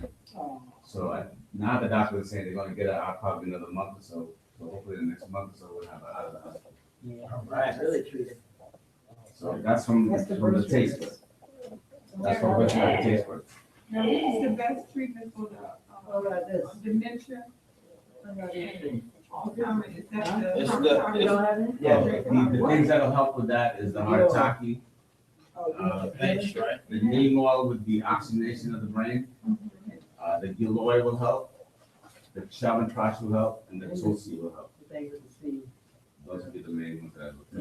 S1: So now the doctor is saying they're going to get her out probably another month or so. So hopefully the next month or so we'll have her out of the hospital.
S9: Right, really treated.
S1: So that's from the taste bud. That's what we're trying to taste bud.
S2: Now, this is the best treatment for the dementia. Alzheimer's, is that
S9: It's
S2: the?
S1: Yeah, the things that'll help with that is the Haritaki.
S9: Bench, right?
S1: The neem oil with the oxygenation of the brain. The giloy will help. The Chyawanprash will help, and the tulsi will help. Those would be the main ones that I look at.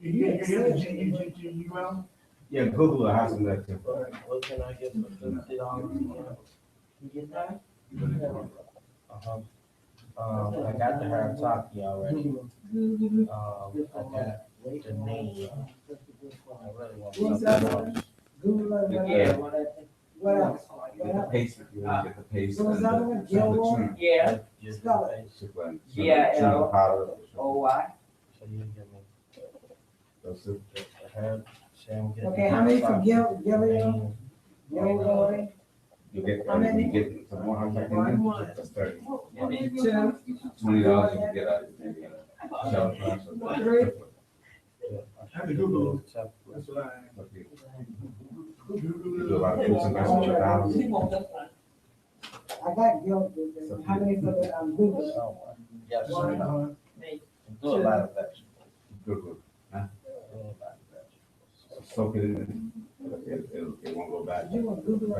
S6: You get the GUL?
S1: Yeah, Google it, have some there too.
S9: What can I get for $50? You get that? Uh-huh. I got the Haritaki already. I got the name. I really want something else.
S1: Yeah.
S5: What else?
S1: Get the paste if you want to get the paste.
S5: What was that one? Gilmore?
S7: Yeah.
S9: Just
S5: Spell
S9: the
S5: it.
S9: base.
S7: OY.
S9: So you give me
S1: Those two.
S9: the herb.
S5: Okay, how many for Gilliam? Gilroy?
S1: You get,
S5: How many?
S1: you get some more Haritaki in there? That's $30.
S5: Two.
S1: $20 you can get a Chyawanprash or the-
S5: Three.
S6: I had to Google it. That's what I.
S1: Okay. You do a lot of fruits and vegetables at the house.
S5: I got Gilroy. How many for the, Google?
S9: Yes.
S6: Uh,
S9: Do a lot of vegetables.
S1: Good, good.
S9: Do a lot of vegetables.
S1: Soak it in, it won't go bad.
S5: You want Google it?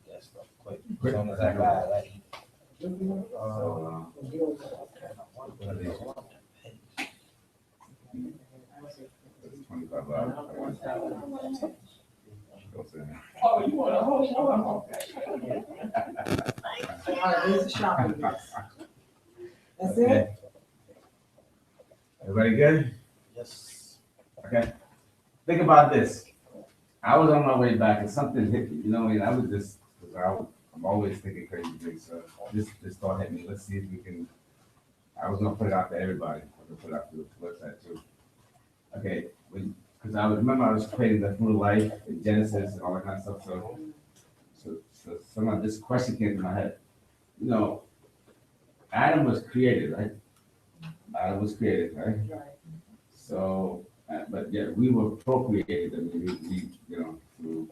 S9: That stuff quick. As soon as I got it, I eat.
S5: Google it?
S1: It's $25.
S2: Oh, you want a whole show?
S5: All right, there's a shopping list. That's
S1: Okay.
S5: it?
S1: Everybody good?
S9: Yes.
S1: Okay. Think about this. I was on my way back and something hit me, you know, and I was just, I'm always thinking crazy things, so this thought hit me. Let's see if we can, I was gonna put it out to everybody. I was gonna put it out to the website too. Okay, because I remember I was creating the fruit of life in Genesis and all that kind of stuff, so somehow this question came to my head. You know, Adam was created, right? Adam was created, right? So, but yeah, we were procreated. I mean, we you know, through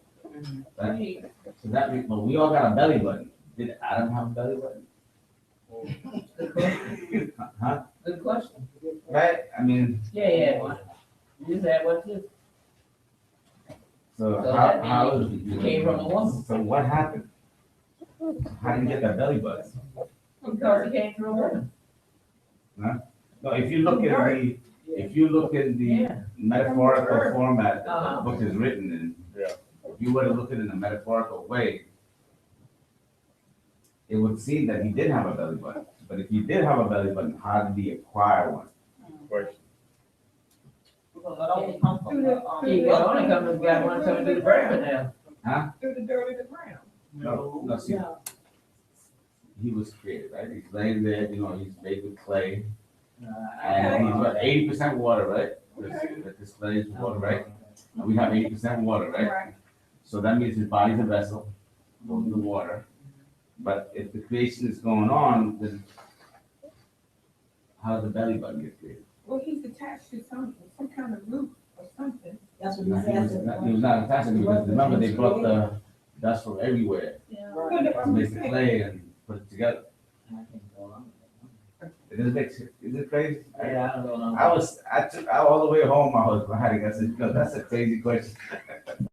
S1: that. So that means, but we all got a belly button. Did Adam have a belly button? Huh?
S7: Good question.
S1: Right? I mean,
S7: Yeah. You said what this?
S1: so
S7: So
S1: how,
S7: that
S1: how
S7: means you came from a woman.
S1: So what happened? How did you get that belly button?
S7: Because he came through a woman.
S1: No, if you look in the
S7: Yeah.
S1: metaphorical format that the
S7: Uh-huh.
S1: book is written in,
S4: Yeah.
S1: if you were to look at it in a metaphorical way, it would seem that he did have a belly button. But if he did have a belly button, how did he acquire one?
S4: Question.
S7: Because it only comes from the, he can only come and got one coming to the bird now.
S1: Huh?
S2: Through the dirt of the ground.
S1: No, see, he was created, right? He's laying there, you know, he's made with clay. And he's what, 80% water, right? This clay is water, right? And we have 80% water, right?
S2: Right.
S1: So that means his body's a vessel, holding the water. But if the creation is going on, then how does the belly button get created?
S2: Well, he's attached to some kind of root or something.
S5: That's what
S1: He was not attached to me, because remember, they brought the dust from everywhere to make the clay and put it together. Is it crazy?
S7: Yeah, I don't know.
S1: I took all the way home, I was hiding. I said, no, that's a crazy question.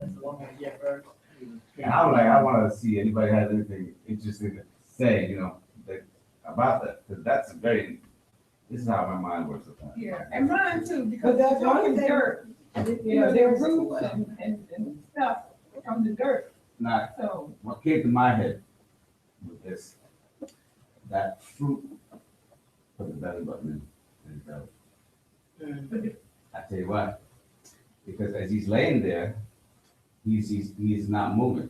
S1: And I'm like, I want to see anybody has anything interesting to say, you know, about that, because that's this is how my mind works sometimes.
S2: Yeah, and mine too, because
S5: But that's
S2: they're talking
S5: one thing.
S2: dirt. You know, their roots and stuff from the dirt,
S1: Now,
S2: so.
S1: what came to my head with this, that fruit put the belly button in his belly. I tell you what, because as he's laying there, he's not moving.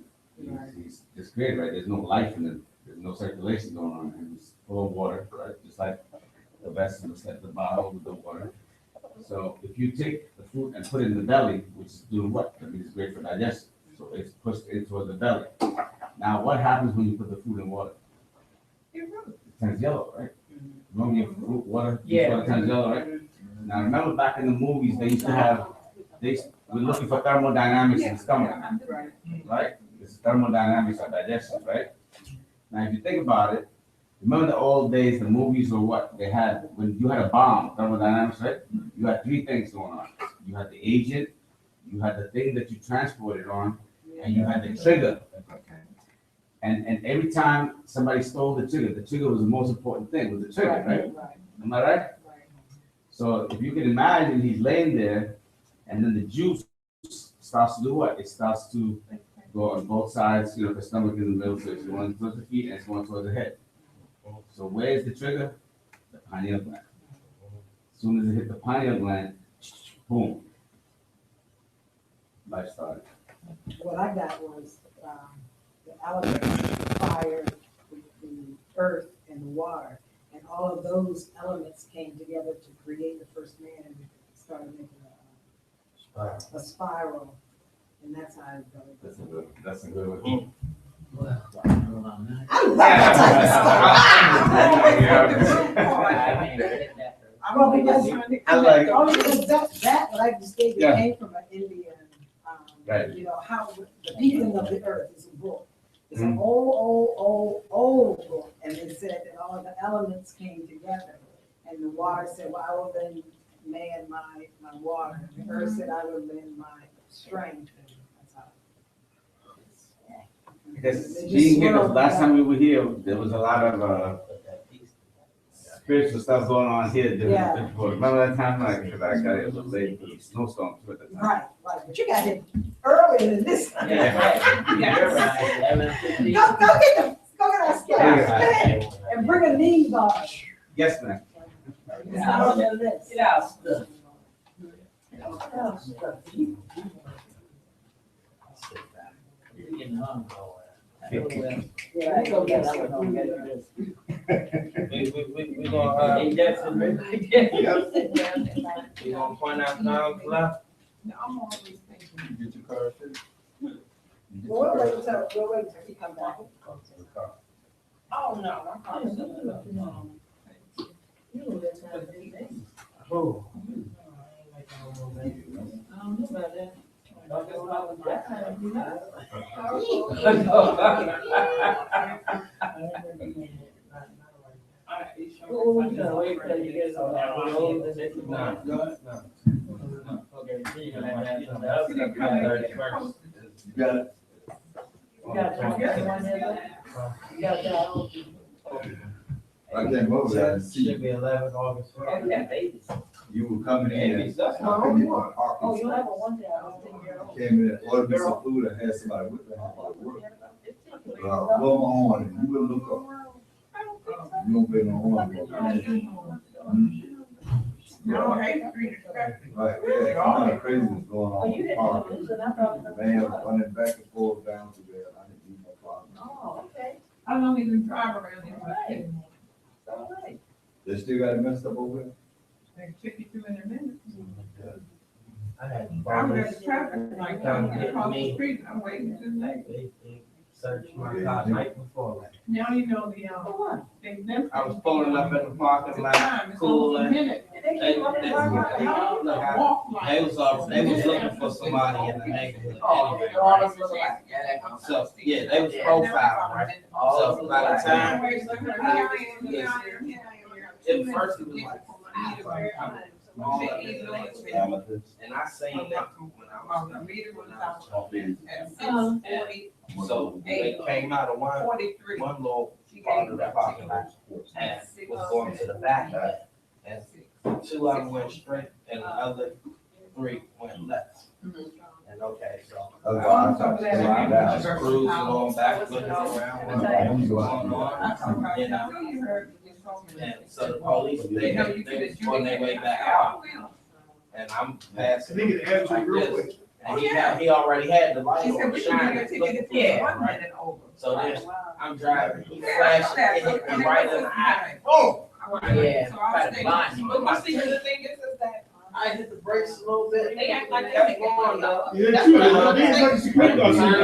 S1: He's just created, right? There's no life in him. There's no circulation going on, and he's full of water, right? Just like the vessel, just like the bottle with the water. So if you take the fruit and put it in the belly, which is doing what? That means it's great for digestion. So it's pushed into the belly. Now, what happens when you put the fruit in water? It turns yellow, right? Remember your fruit water?
S7: Yeah.
S1: Water turns yellow, right? Now, remember back in the movies, they used to have, we're looking for thermodynamics in the stomach, right? It's thermodynamics of digestion, right? Now, if you think about it, remember the old days, the movies were what? They had, when you had a bomb, thermodynamics, right? You had three things going on. You had the agent, you had the thing that you transported on, and you had the trigger. And every time somebody stole the trigger was the most important thing, was the trigger, right? Am I right? So if you can imagine, he's laying there, and then the juice starts to do what? It starts to go on both sides, you know, the stomach in the middle, so it's going towards the feet and it's going towards the head. So where's the trigger? The pineal gland. As soon as it hit the pineal gland, boom. Life started.
S5: What I got was, the elements, fire, the earth, and the water. And all of those elements came together to create the first man, and started making a spiral. And that's how it goes.
S1: That's a good one.
S5: Well, because
S1: I like-
S5: only because that, what I just gave you
S1: Yeah.
S5: came from an Indian,
S1: Right.
S5: you know, how, the beating of the earth is a book. It's
S1: Mm-hmm.
S5: an old book, and it said that all the elements came together. And the water said, well, I will lend man my water. The earth said, I will lend my strength. And that's how.
S1: Because
S5: They just
S1: being here, the
S5: swirled
S1: last
S5: it
S1: time we were here, there was a lot of spiritual stuff going on here.
S5: Yeah.
S1: Remember that time? Like, because I got here a little late because of the snowstorm too at the time.
S5: Right, but you got it earlier than this.
S1: Yeah.
S5: Go get our stuff. And bring a knee bar.
S1: Yes, ma'am.
S7: Get out stuff. Get out stuff. You're getting hungry. Yeah, I go get that one. We gonna, we gonna point out now, left.
S2: No, I'm always thinking.
S4: Get your car fixed.
S5: We'll wait till he come back.
S7: Oh, no. Oh. I don't know about that.
S10: I came over there and see
S9: Should be 11 August.
S10: you were coming in.
S7: That's my only one. Oh, you have a one day, I don't think you're old.
S10: Came in, ordered me some food, and had somebody with me. Go on, and you will look up. You don't pay no harm.
S2: No, hey,
S10: Right, yeah, kind of crazy what's going
S7: Oh,
S10: on.
S7: you didn't know this, and I thought.
S10: Man, running back and forth down to there, I didn't do no problem.
S7: Oh, okay.
S2: I don't even drive around here.
S7: All right.
S10: They still got it messed up over there?
S2: They take you through in a minute.
S9: I had
S2: I'm
S9: barbers
S2: at the traffic light, I'm across the street, I'm waiting too late.
S9: they searched my car night before. Like,
S2: Now you know the, they never.
S9: I was pulling up in the parking lot,
S2: It's
S9: cool,
S2: almost a
S9: and
S2: minute.
S9: they was looking for somebody in the neighborhood. Anyway. So, yeah, they was profiling, right? So by the time, at first it was like, and I seen that when I was so they came out of one little part of the parking lot and was going to the back of it. And two of them went straight and the other three went left. And okay, so I just cruising on back, looking around, what's going on, you know. And so the police, they was on their way back out. And I'm passing like this. And he already had the light on shining. Right? So then I'm driving, he flashed, it hit me right in the eye. Boom! Yeah.
S2: So I was thinking, but my secret the thing is that
S9: I hit the brakes a little bit.
S2: they act like
S9: kept
S2: they
S9: going though.
S6: Yeah, true. They like security guards in there.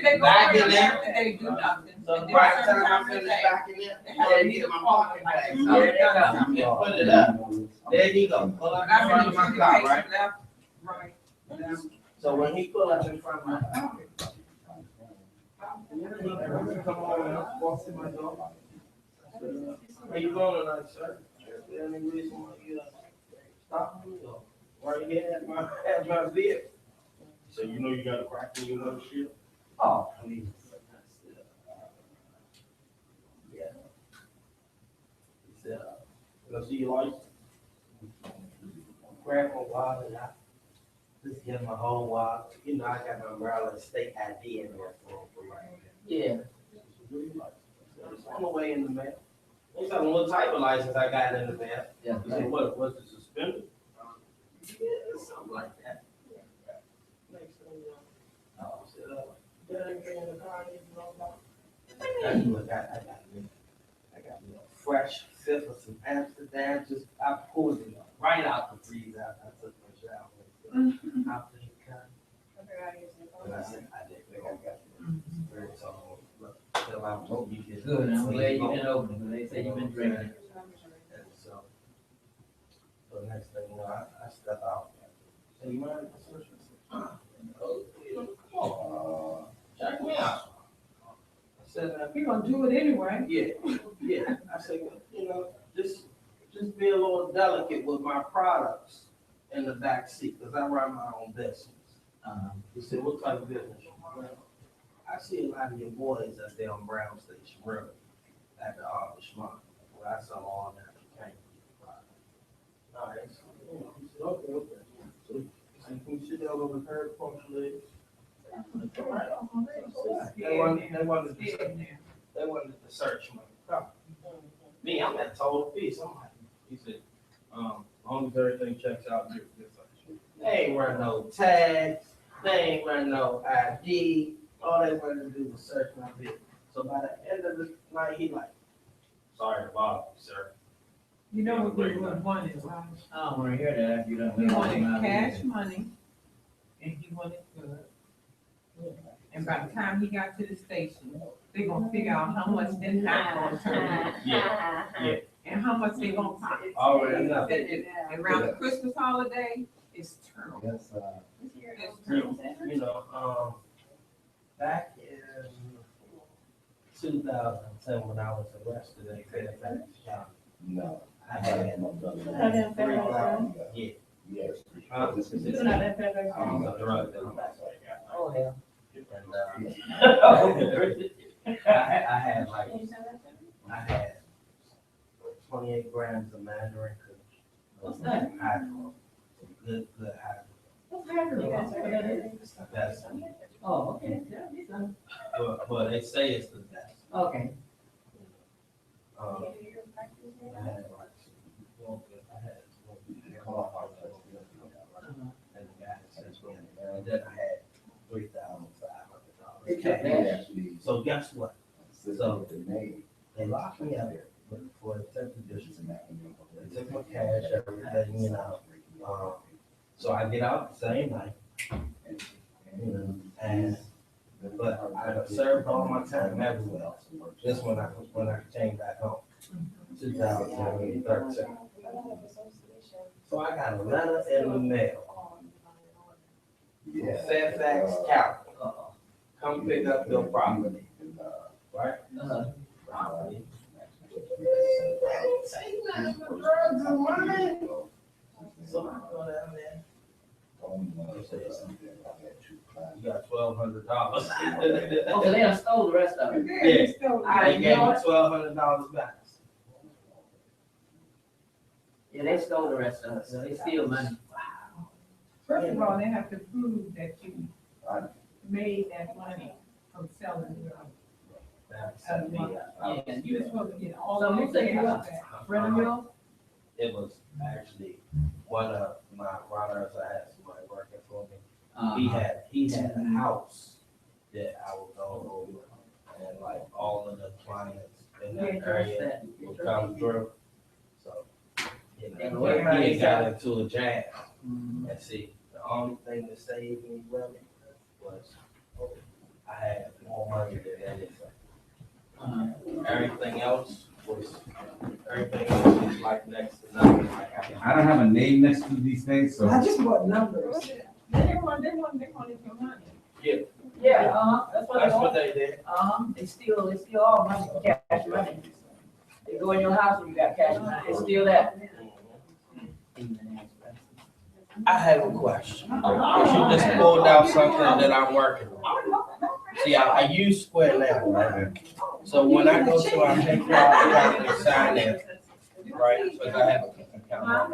S2: they go around after they do nothing.
S9: So
S2: And then
S9: by the
S2: certain
S9: time I
S2: times
S9: finished
S2: they-
S9: backing in,
S2: they
S9: I
S2: have
S9: had to
S2: to
S9: get my
S2: fall
S9: parking
S2: back.
S9: back. So there you go. Put it up. There you go. Pull up in
S2: I
S9: front
S2: mean,
S9: of my
S2: you
S9: car,
S2: can
S9: right?
S2: take left, right, left.
S9: So when he pulled up in front of my car, come on, walk through my door. Where you going tonight, sir? Is there any reason why you stop me or right here at my vehicle?
S4: So you know you got a crack in your windshield?
S9: Oh, please. Yeah. He said, go see your license. Grab my wallet and I just get my whole wallet. You know, I got my Maryland state ID in there for yeah. It's on the way in the mail. They tell me what type of license I got in the mail. Yeah. He said, what, was it suspended? Yeah, something like that. Next thing you know, I said, got anything in the car I need to know about? I got me a fresh fifth of some Amsterdam, just, I pulled it right out the freezer. I took my shower. After he cut. And I said, I did, I got it. Very tall. Till I hope you get.
S11: Good, I'm glad you've been over, but they say you've been drinking.
S9: And so next thing you know, I step out. Say, you mind if I search this? Oh, check me out. I said,
S2: You're gonna do it anyway.
S9: yeah. I said, you know, just be a little delicate with my products in the back seat, because I run my own business. He said, what type of business? Well, I see a lot of your boys up there on Brown Station Road at the Harvest Month, where I sell all natural cane. All right, so, you know, he said, okay. So can we sit down over her punctually? They wanted to search my car. Me, I'm at total peace. I'm like, he said, as long as everything checks out, you're like, they ain't run no tags, they ain't run no ID. All they wanted to do was search my business. So by the end of the night, he like, sorry to bother you, sir.
S2: You know what we would want is,
S11: I don't wanna hear that, you don't.
S2: he wanted cash money, and he wanted good. And by the time he got to the station, they gonna figure out how much they're not gonna turn.
S9: Yeah, yeah.
S2: And how much they gonna pop.
S9: Already know.
S2: And around the Christmas holiday, it's terrible.
S10: Yes,
S2: It's terrible.
S9: You know, back in 2010 when I was arrested in Fairfax County,
S10: no.
S9: I had
S8: in Fairfax?
S9: Yeah.
S10: Yes.
S8: You're not in Fairfax?
S9: I was a drug dealer.
S11: Oh, hell.
S9: And I had like, I had 28 grams of Mandarin Kush.
S11: What's that?
S9: Hydro. Good hydro.
S11: What's happening?
S9: That's,
S11: Oh, okay.
S9: but they say it's the best.
S11: Okay.
S9: I had like, and then I had $3,500 cash. So guess what? So they locked me up for attempted distribution. They took my cash, everything, you know. So I get out the same night, you know, and but I served all my time everywhere. Just when I came back home, 2013. So I got a letter in the mail. Fairfax County. Come pick up your property. Right? Property. Say nothing but drugs and money. So I go down there. You got $1,200.
S11: Oh, so they done stole the rest of it.
S9: Yeah, I gave me $1,200 back.
S11: Yeah, they stole the rest of it, so they steal money.
S2: First of all, they have to prove that you made that money from selling drugs.
S11: Yeah,
S2: You're supposed to get all
S11: So
S2: of
S11: who set you up?
S2: that.
S11: Friend of yours?
S9: It was actually one of my runners. I had somebody working for me. He had a house that I would go over, and like all of the clients in that area would come through. So he had got into a jam. And see, the only thing that saved me really was I had more money than anything. Everything else was like next to nothing.
S1: I don't have a name next to these things, so.
S5: I just want numbers.
S2: They want your money.
S11: Yeah, that's
S9: That's what they did.
S11: They steal all money, cash money. They go in your house and you got cash money, they steal that.
S9: I have a question. You just pulled out something that I'm working on. See, I use Square now, right? So when I go to our account and sign in, right, because I have an account,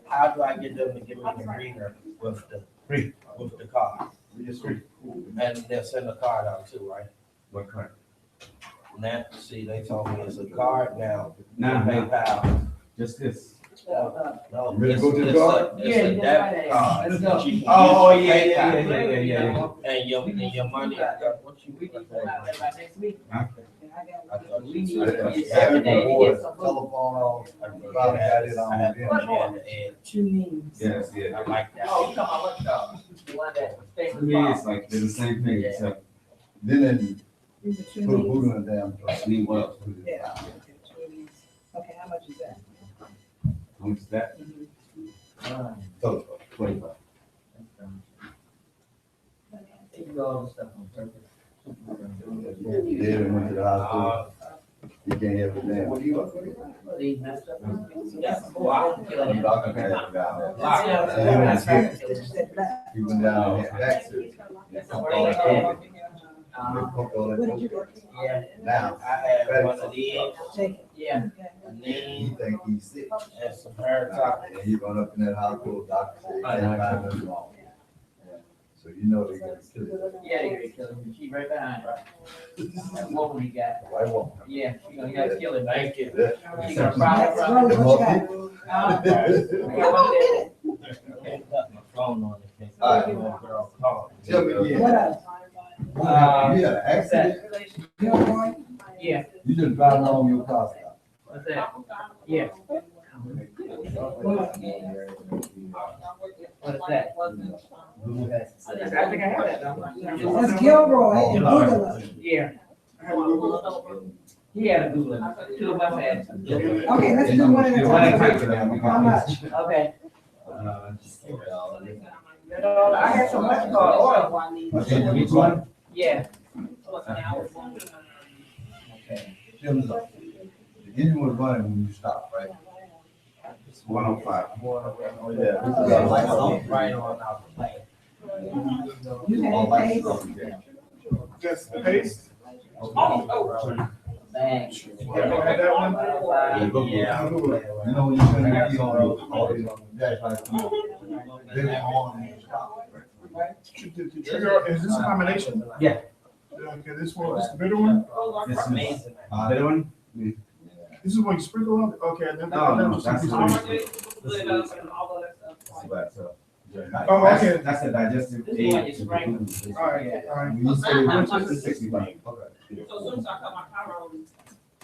S9: how do I get them to give me the reader with the card? And they'll send a card out too, right?
S1: What card?
S9: Now, see, they told me it's a card now.
S1: No,
S9: PayPal.
S1: just this.
S9: No,
S10: Really go to the card?
S9: it's a debit card.
S11: Let's go.
S9: that you can
S1: Oh,
S9: use
S1: yeah,
S9: for PayPal.
S1: yeah.
S9: And your money, what you
S11: We can go out there by next week.
S9: I thought
S11: We
S9: you
S11: need
S9: said-
S11: every day to get some food.
S10: Telephone,
S9: I
S10: probably got it on
S9: had
S10: the
S11: What more?
S9: and
S5: Two names.
S1: Yes, yeah.
S9: I like that.
S11: Oh, you talking about what dog? The one that stays
S1: To
S11: in
S1: me,
S11: the
S1: it's like they're the same thing, except
S10: Then
S5: These are two
S10: put a
S5: names.
S10: boot on the damn.
S1: I mean, what else?
S5: Yeah. Two of these. Okay, how much is that?
S1: How much is that?
S10: Telephone.
S1: 25.
S11: You do all the stuff on purpose.
S10: Dead and went to the hospital. You can't have it now.
S11: These messed up.
S9: Yeah, well, I can kill
S10: The
S9: him.
S10: doctor had him down.
S5: That's right.
S10: He went down, had back surgery. They pumped all that coke. They pumped all that
S5: What did you
S10: coke.
S5: get?
S11: Yeah,
S10: Now,
S9: I had one of these,
S5: Take it.
S11: yeah.
S9: a
S10: he
S9: knee,
S10: think he's sick.
S9: and some Haritaki.
S10: And he run up in that hospital, doctor said, he can't find nothing wrong. So he You know they got to kill it.
S11: Yeah, they could kill him. She right behind her. That woman he got.
S10: White woman.
S11: Yeah, she gonna have to kill him.
S4: Thank you.
S11: She gonna fry
S5: That's
S11: him.
S5: Rose, what you got?
S9: Okay, got my phone on it. Can't
S10: All right.
S9: see my girl calling.
S10: Tell me again.
S5: What else?
S10: You had an accident?
S5: Billboard?
S11: Yeah,
S10: You just driving along your car.
S11: what's that? Yeah. What's that? I think I have that though.
S5: That's Gilroy and Boogaloo.
S11: Yeah. He had a Google. Two of us had.
S5: Okay, let's do one at a time. How much?
S11: Okay. I had so much called oil.
S10: Which one?
S11: Yeah.
S10: Okay. Tell me something. The engine was running when you stopped, right?
S1: 105.
S9: Oh, yeah. Lights on, right on our plane.
S5: You
S10: All
S5: had
S10: lights
S5: a
S10: on, yeah.
S6: Just the paste.
S11: Bang.
S6: You had that one?
S9: Yeah.
S10: You know, when you turn your key on, all these dash lights come on. They were on and you stop.
S6: The trigger, is this a combination?
S11: Yeah.
S6: Okay, this one, this is the bitter one?
S1: This is
S11: Amazing.
S1: better one?
S6: This is what you sprinkle on? Okay, and then.
S1: No, that's
S6: Oh, okay.
S1: That's a digestive
S11: This
S1: aid.
S11: one you sprinkle.
S6: All right, all right.
S10: When you say which is the 60 light, okay.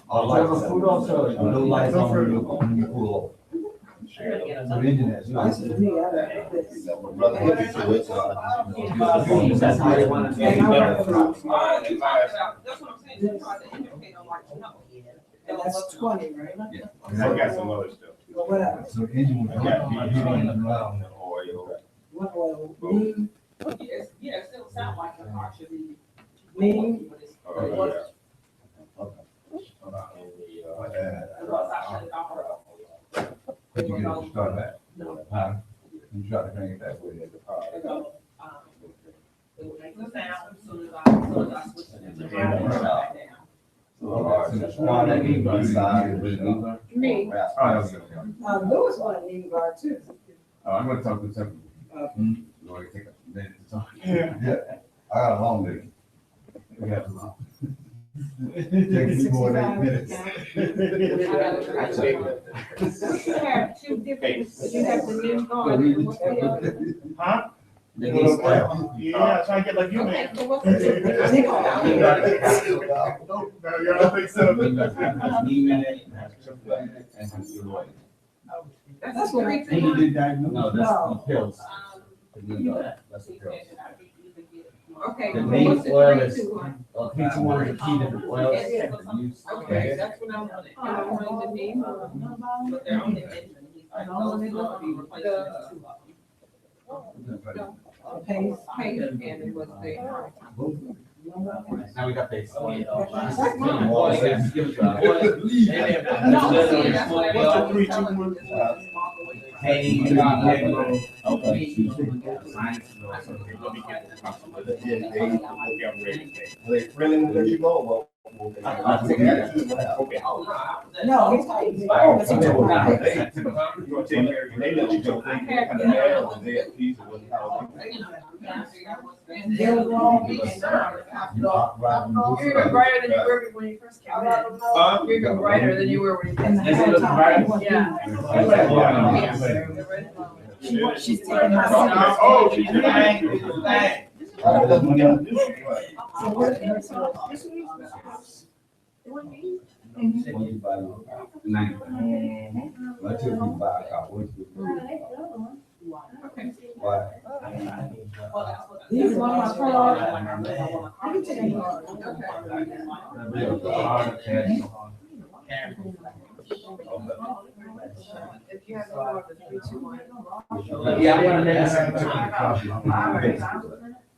S10: All lights.
S9: Food also.
S10: No lights on when you pull over. So the engine has.
S5: This is me, I like this.
S11: That's how they want to.
S5: And I work for and that's 20, right?
S4: I got some other stuff.
S5: Well, what else?
S10: So the engine was.
S4: Yeah.
S10: Around.
S4: Oil.
S5: What oil? Neem?
S7: Yeah, it still sound like the car should be.
S5: Neem?
S10: But you get it to start back. Huh? You try to crank it that way.
S7: It would make the sound as soon as I switch it.
S5: Me.
S1: Alright,
S5: Lewis wanted Neem guard too.
S1: I'm gonna talk to something. You want to take a minute to talk?
S6: Yeah.
S10: Yeah, I got a long day.
S1: We have to.
S10: Takes me more than 8 minutes.
S2: You have two different, you have the Neem guard. and what's the other?
S6: Huh?
S1: The knee square.
S6: Yeah, trying to get like you,
S2: Okay,
S6: man.
S2: so what's the difference?
S6: No, y'all don't think so?
S1: Knee in it, and has triple and has oil.
S2: That's what we
S1: No, that's
S5: No.
S1: the pills. The knee guard, that's the pills.
S2: Okay.
S1: The
S2: so
S1: main
S2: what's the
S1: oil
S2: 3,
S1: is,
S2: 2, 1?
S1: PT1 is a key different oils.
S2: Okay, that's what I'm running. Am I running the Neem?
S7: But they're on the engine. He's like, those two will be replaced with two of them.
S5: Paste.
S2: Paint and it was the.
S1: Now we got this.
S5: That's mine.
S1: Oil, yes, give it to us.
S2: No, see, that's what
S6: What's the
S2: everybody
S6: 3,
S2: was
S6: 2,
S2: telling
S6: 1?
S2: me.
S1: Hey, you got that, bro. Okay. Science,
S3: They friendly with you go, well.
S1: I'll take that.
S5: No, it's paste.
S3: You gonna take care of your, they let you go, they kind of have, they have peace or whatever.
S5: Gilroy.
S8: You're even brighter than you were when you first came in. You're even brighter than you were when you
S5: And
S8: first
S5: the
S8: came
S5: whole time.
S8: Yeah.
S5: She's taking my.
S6: Oh, she's
S5: So what?
S1: Nine.
S10: Until you buy a car, what's the? Why?
S5: These one my car. Let me take them.
S8: If you have more of the 3, 2, 1.
S1: Yeah, I'm gonna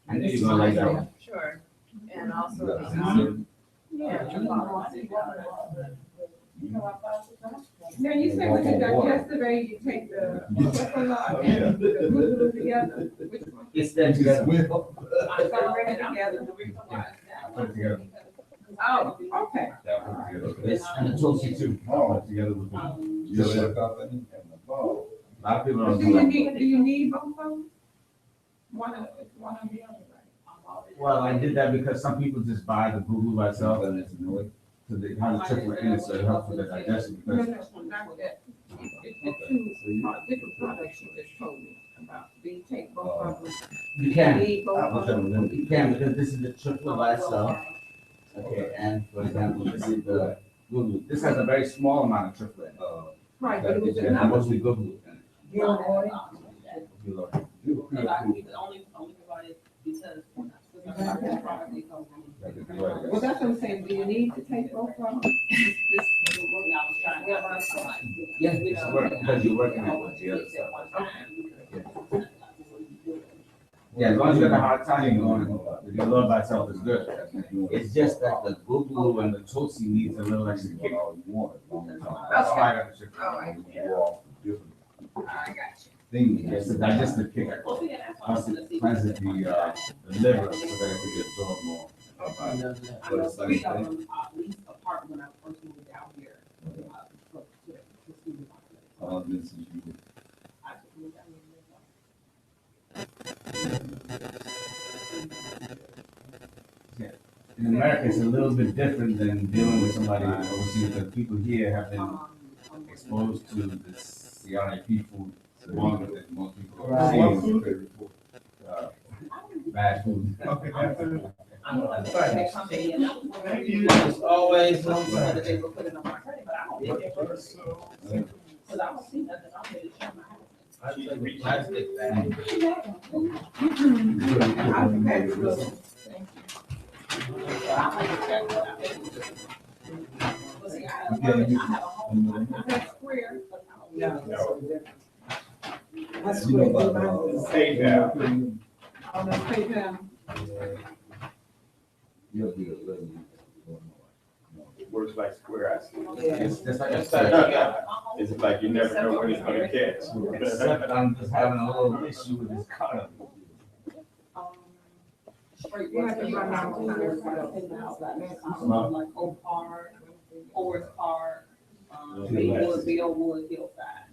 S1: I knew you were gonna like that one.
S8: Sure. And also.
S2: Now, you said what you got yesterday, you take the chocolate and the boogaloo together. Which one?
S1: It's them together.
S2: I'm sorry, together. The reason why is that.
S1: Put it together.
S2: Oh, okay.
S1: This and the Tulsi too. Put it together with them.
S10: You know, company and the ball.
S1: A lot of people
S2: Do
S1: don't do
S2: you
S1: that.
S2: need both of them? One of the other,
S1: Well, I did that because some people just buy the boo-boo by itself and it's annoying. So they have the triplet in it, so it helps with the digestion.
S2: right?
S1: Because
S2: Not that. It's two different products you just told me about. Do you take both of them?
S1: you can,
S2: Need both of them?
S1: you can, because this is the triplet by itself. Okay, and for example, this is the boo-boo. This has a very small amount of triplet.
S2: Right, but it was
S1: It's
S2: enough.
S1: mostly boo-boo.
S11: You don't want it?
S7: Because I only provided because.
S2: Well, that's what I'm saying. Do you need to take both of them?
S7: This will work. I was trying to.
S1: Yeah, it's work, because you're working on with the other stuff. Yeah, as long as you got a hard time, you're going to go. If your love by itself is good. It's just that the boo-boo and the tootsie needs a little extra kick. That's why I got the chicken.
S2: I got you.
S1: It's a digestive kick. Cleanses the liver so that it can be absorbed more.
S7: I know three of them, at least apart when I first moved down here. To student population. I just moved down here.
S1: In America, it's a little bit different than dealing with somebody overseas, because people here have been exposed to this CRIP food longer than most people are seeing. Bad food.
S7: I'm like, they come in,
S9: Thank you. It's always
S7: whether they will put it on my credit, but I don't think they're first. Because I don't see nothing, I'm ready to share my house.
S9: I take a plastic bag.
S2: That's square.
S6: That's what
S4: PayPal.
S2: Oh, that's PayPal.
S4: It works like Square, I see.
S1: It's just like I
S4: It's
S1: said,
S4: like you never know when it's gonna catch.
S1: except I'm just having a little issue with this color.
S7: Straight
S2: You have to run out
S7: in the house, like Oak Park, Forest Park, Maywood, Billwood, Hillside.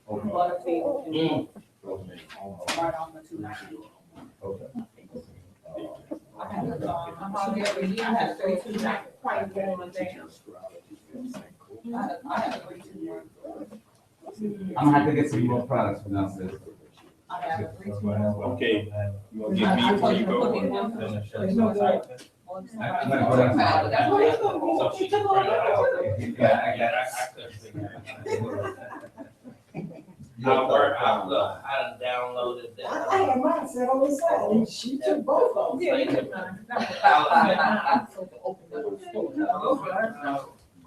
S7: Butterfield, and right off the 290. I had 32, not quite going down. I had a 32
S1: I'm gonna have to get some more products from downstairs.
S7: I have a 32.
S4: Okay, you gonna get me before you go?
S7: There's no way.
S1: I'm gonna go downstairs.
S7: That's what he's gonna do. He took all the
S9: I downloaded that.
S11: I had mine set on the side, and she took both of them.
S7: Yeah, he took mine.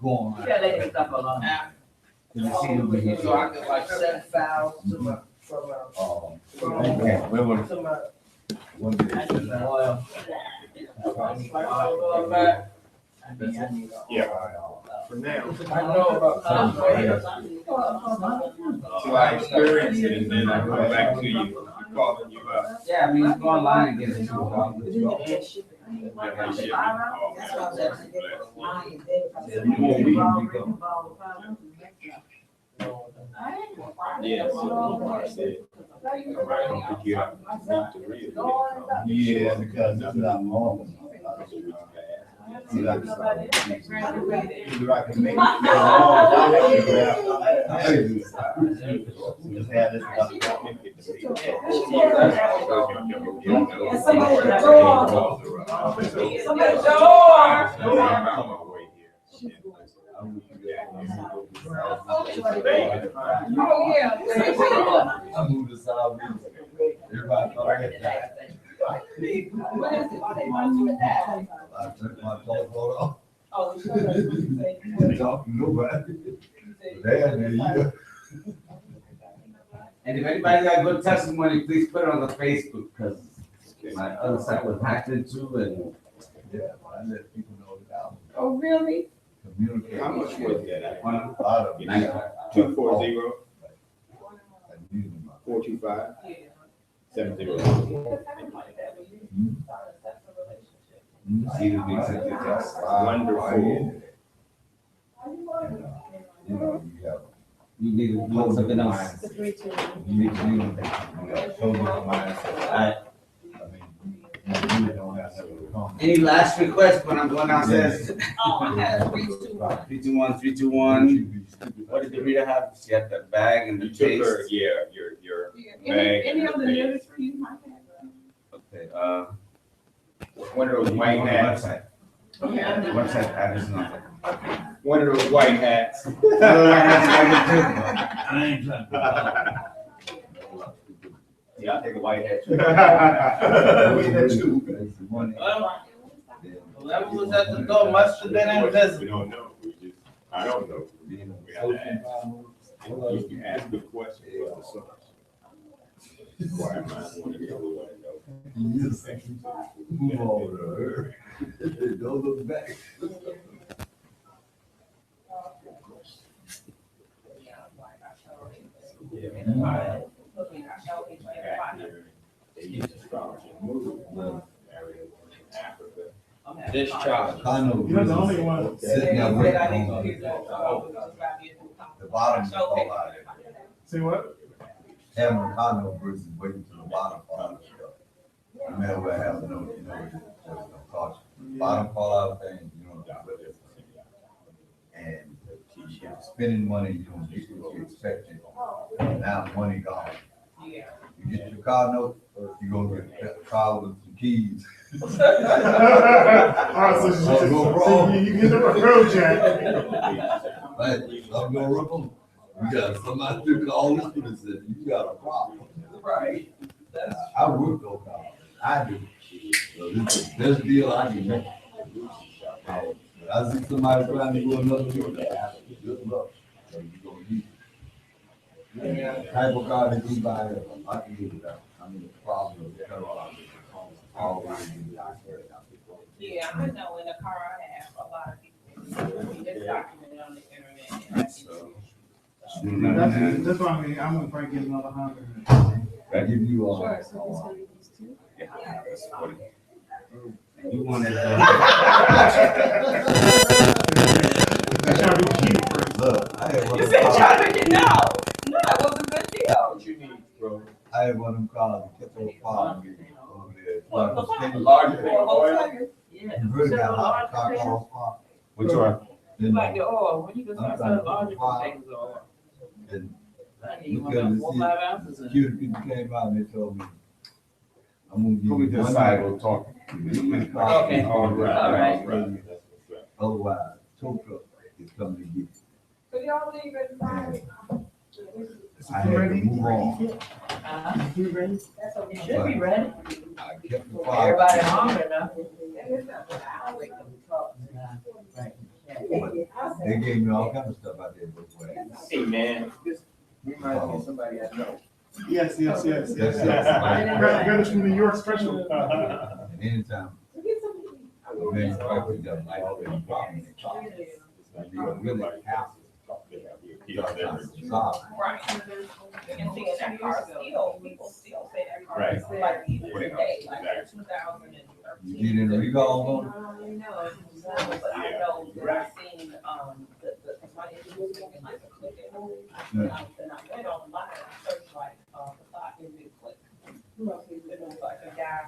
S1: Go on.
S11: Yeah, they can stop alone.
S1: Did you see over here?
S11: So I could like send files to my,
S1: Okay, where was
S11: to my.
S9: Oil.
S4: Yeah. For now,
S11: I know about.
S4: till I experience it and then I come back to you, calling you up.
S1: Yeah, I mean, you go online and get it.
S11: That's why I was asking.
S4: Yes. I'm right, gonna pick you up.
S10: Yeah, because it's not normal. See, like, you like to make. Just have this stuff.
S11: And somebody at the door. Somebody at the door.
S2: Oh, yeah.
S10: I moved to South Beach. Everybody thought I had that.
S2: What is it? They want you with that?
S10: I took my telephone off.
S7: Oh, you showed us what you say.
S10: Didn't talk to nobody. There you go.
S1: And if anybody got good testimony, please put it on the Facebook, because my other site was hacked into and.
S10: Yeah, I let people know that
S2: Oh, really?
S10: I'm communicating.
S4: How much was that?
S10: A lot of.
S4: 240
S10: I
S4: 425 70.
S10: See the big city, that's
S4: Wonderful.
S10: You know, you have.
S1: You need to do something else.
S10: You need to show me my mindset. Any last requests when I'm going downstairs?
S11: Oh, I had 3, 2, 1.
S10: 3, 2, 1, 3, 2, 1. What did the reader have? She had the bag and the
S4: You took
S10: taste.
S4: her, your bag.
S11: Any
S4: and
S11: other
S4: the
S11: lyrics for you might have?
S10: Okay,
S4: one of those white hats.
S10: website. Website address number.
S4: One of those white hats.
S10: I ain't trying to.
S3: Yeah, I'll take a white hat.
S4: We had two.
S9: Whoever was at the door must have been invisible.
S4: We don't know. I don't know. We have to ask. You can ask good questions for the source. Quiet mind, want to be able to know.
S10: Move over. Don't look back.
S4: They use astrology and movie. Area in Africa.
S9: Discharge.
S10: I know.
S6: You're the only one.
S10: Sitting there waiting on the bottom fall out.
S6: See what?
S10: Having a condo versus waiting to the bottom fall out. No matter what happens, no cost. Bottom fall out thing, you know, and spending money, you don't get what you expected. Now money gone. You get your car note, you're gonna get a car with some keys.
S6: Alright, so you get the road jack.
S10: Right, I'm gonna rip them. You got somebody to call this one and said, you got a problem.
S11: Right.
S10: I work those cars. I do. So this is the best deal I can make. I see somebody trying to go another way. Good luck. So you gonna need it. Type of car that you buy, I can get it out. I mean, the problem is always.
S11: Yeah, I know in the car I have a lot of people. It's documented on the internet.
S6: That's why I mean, I'm gonna probably get another 100.
S10: I give you all.
S8: Sure, so he's gonna use 2.
S10: That's 40. You want it? Look, I had one.
S11: You said try to get no. No, that was a good deal.
S4: What you need, bro?
S10: I had one of them cars that kept on falling over there.
S4: Larger.
S11: Yeah.
S10: You really got a lot of car calls.
S1: Which one?
S10: Then,
S11: Like the oil, when you can start selling larger containers of oil.
S10: then
S11: I need
S10: look
S11: about
S10: at
S11: 4 or 5 ounces in it.
S10: security people came out and they told me, I'm gonna give
S1: Who we
S10: you one
S1: decide
S10: night.
S1: we'll talk.
S11: Okay.
S4: All right.
S11: All right.
S10: Otherwise, tow truck is coming to get you.
S2: So y'all leave at 5?
S10: I had to move on.
S11: It should be ready.
S10: I kept the fire.
S11: Everybody hungry enough.
S10: They gave me all kind of stuff out there both ways.
S4: Hey, man, this reminds me of somebody I know.
S6: Yes.
S10: Yes.
S6: Brothers from New York special.
S10: And anytime, man, you probably got a light over and problem in the car. You really have to.
S11: Right. And see, in that car still, people still say that car is
S4: Right.
S11: like even today, like 2013.
S10: You get in the recall on it?
S11: But I know that I've seen, the money is moving and like the click and move. And I went online and I searched like, the thought in the click. It was like a guy.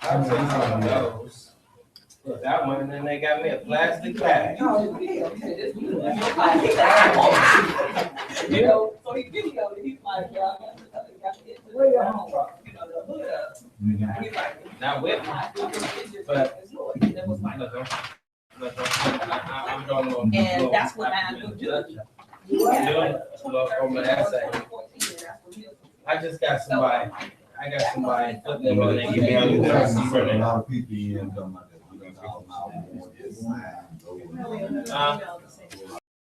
S9: I've seen some of those. That one, and then they got me a plastic bag.
S11: Oh, yeah, okay, this you know, so he videoed it, he's like, yeah, I got to get to the truck, you know, the hood up. He's like,
S9: Not with me,
S11: but it was like,
S9: I'm going on.
S11: and that's what I do.
S9: On my essay. I just got somebody, putting them in, they give me
S10: A
S9: a
S10: lot of people in talking about that.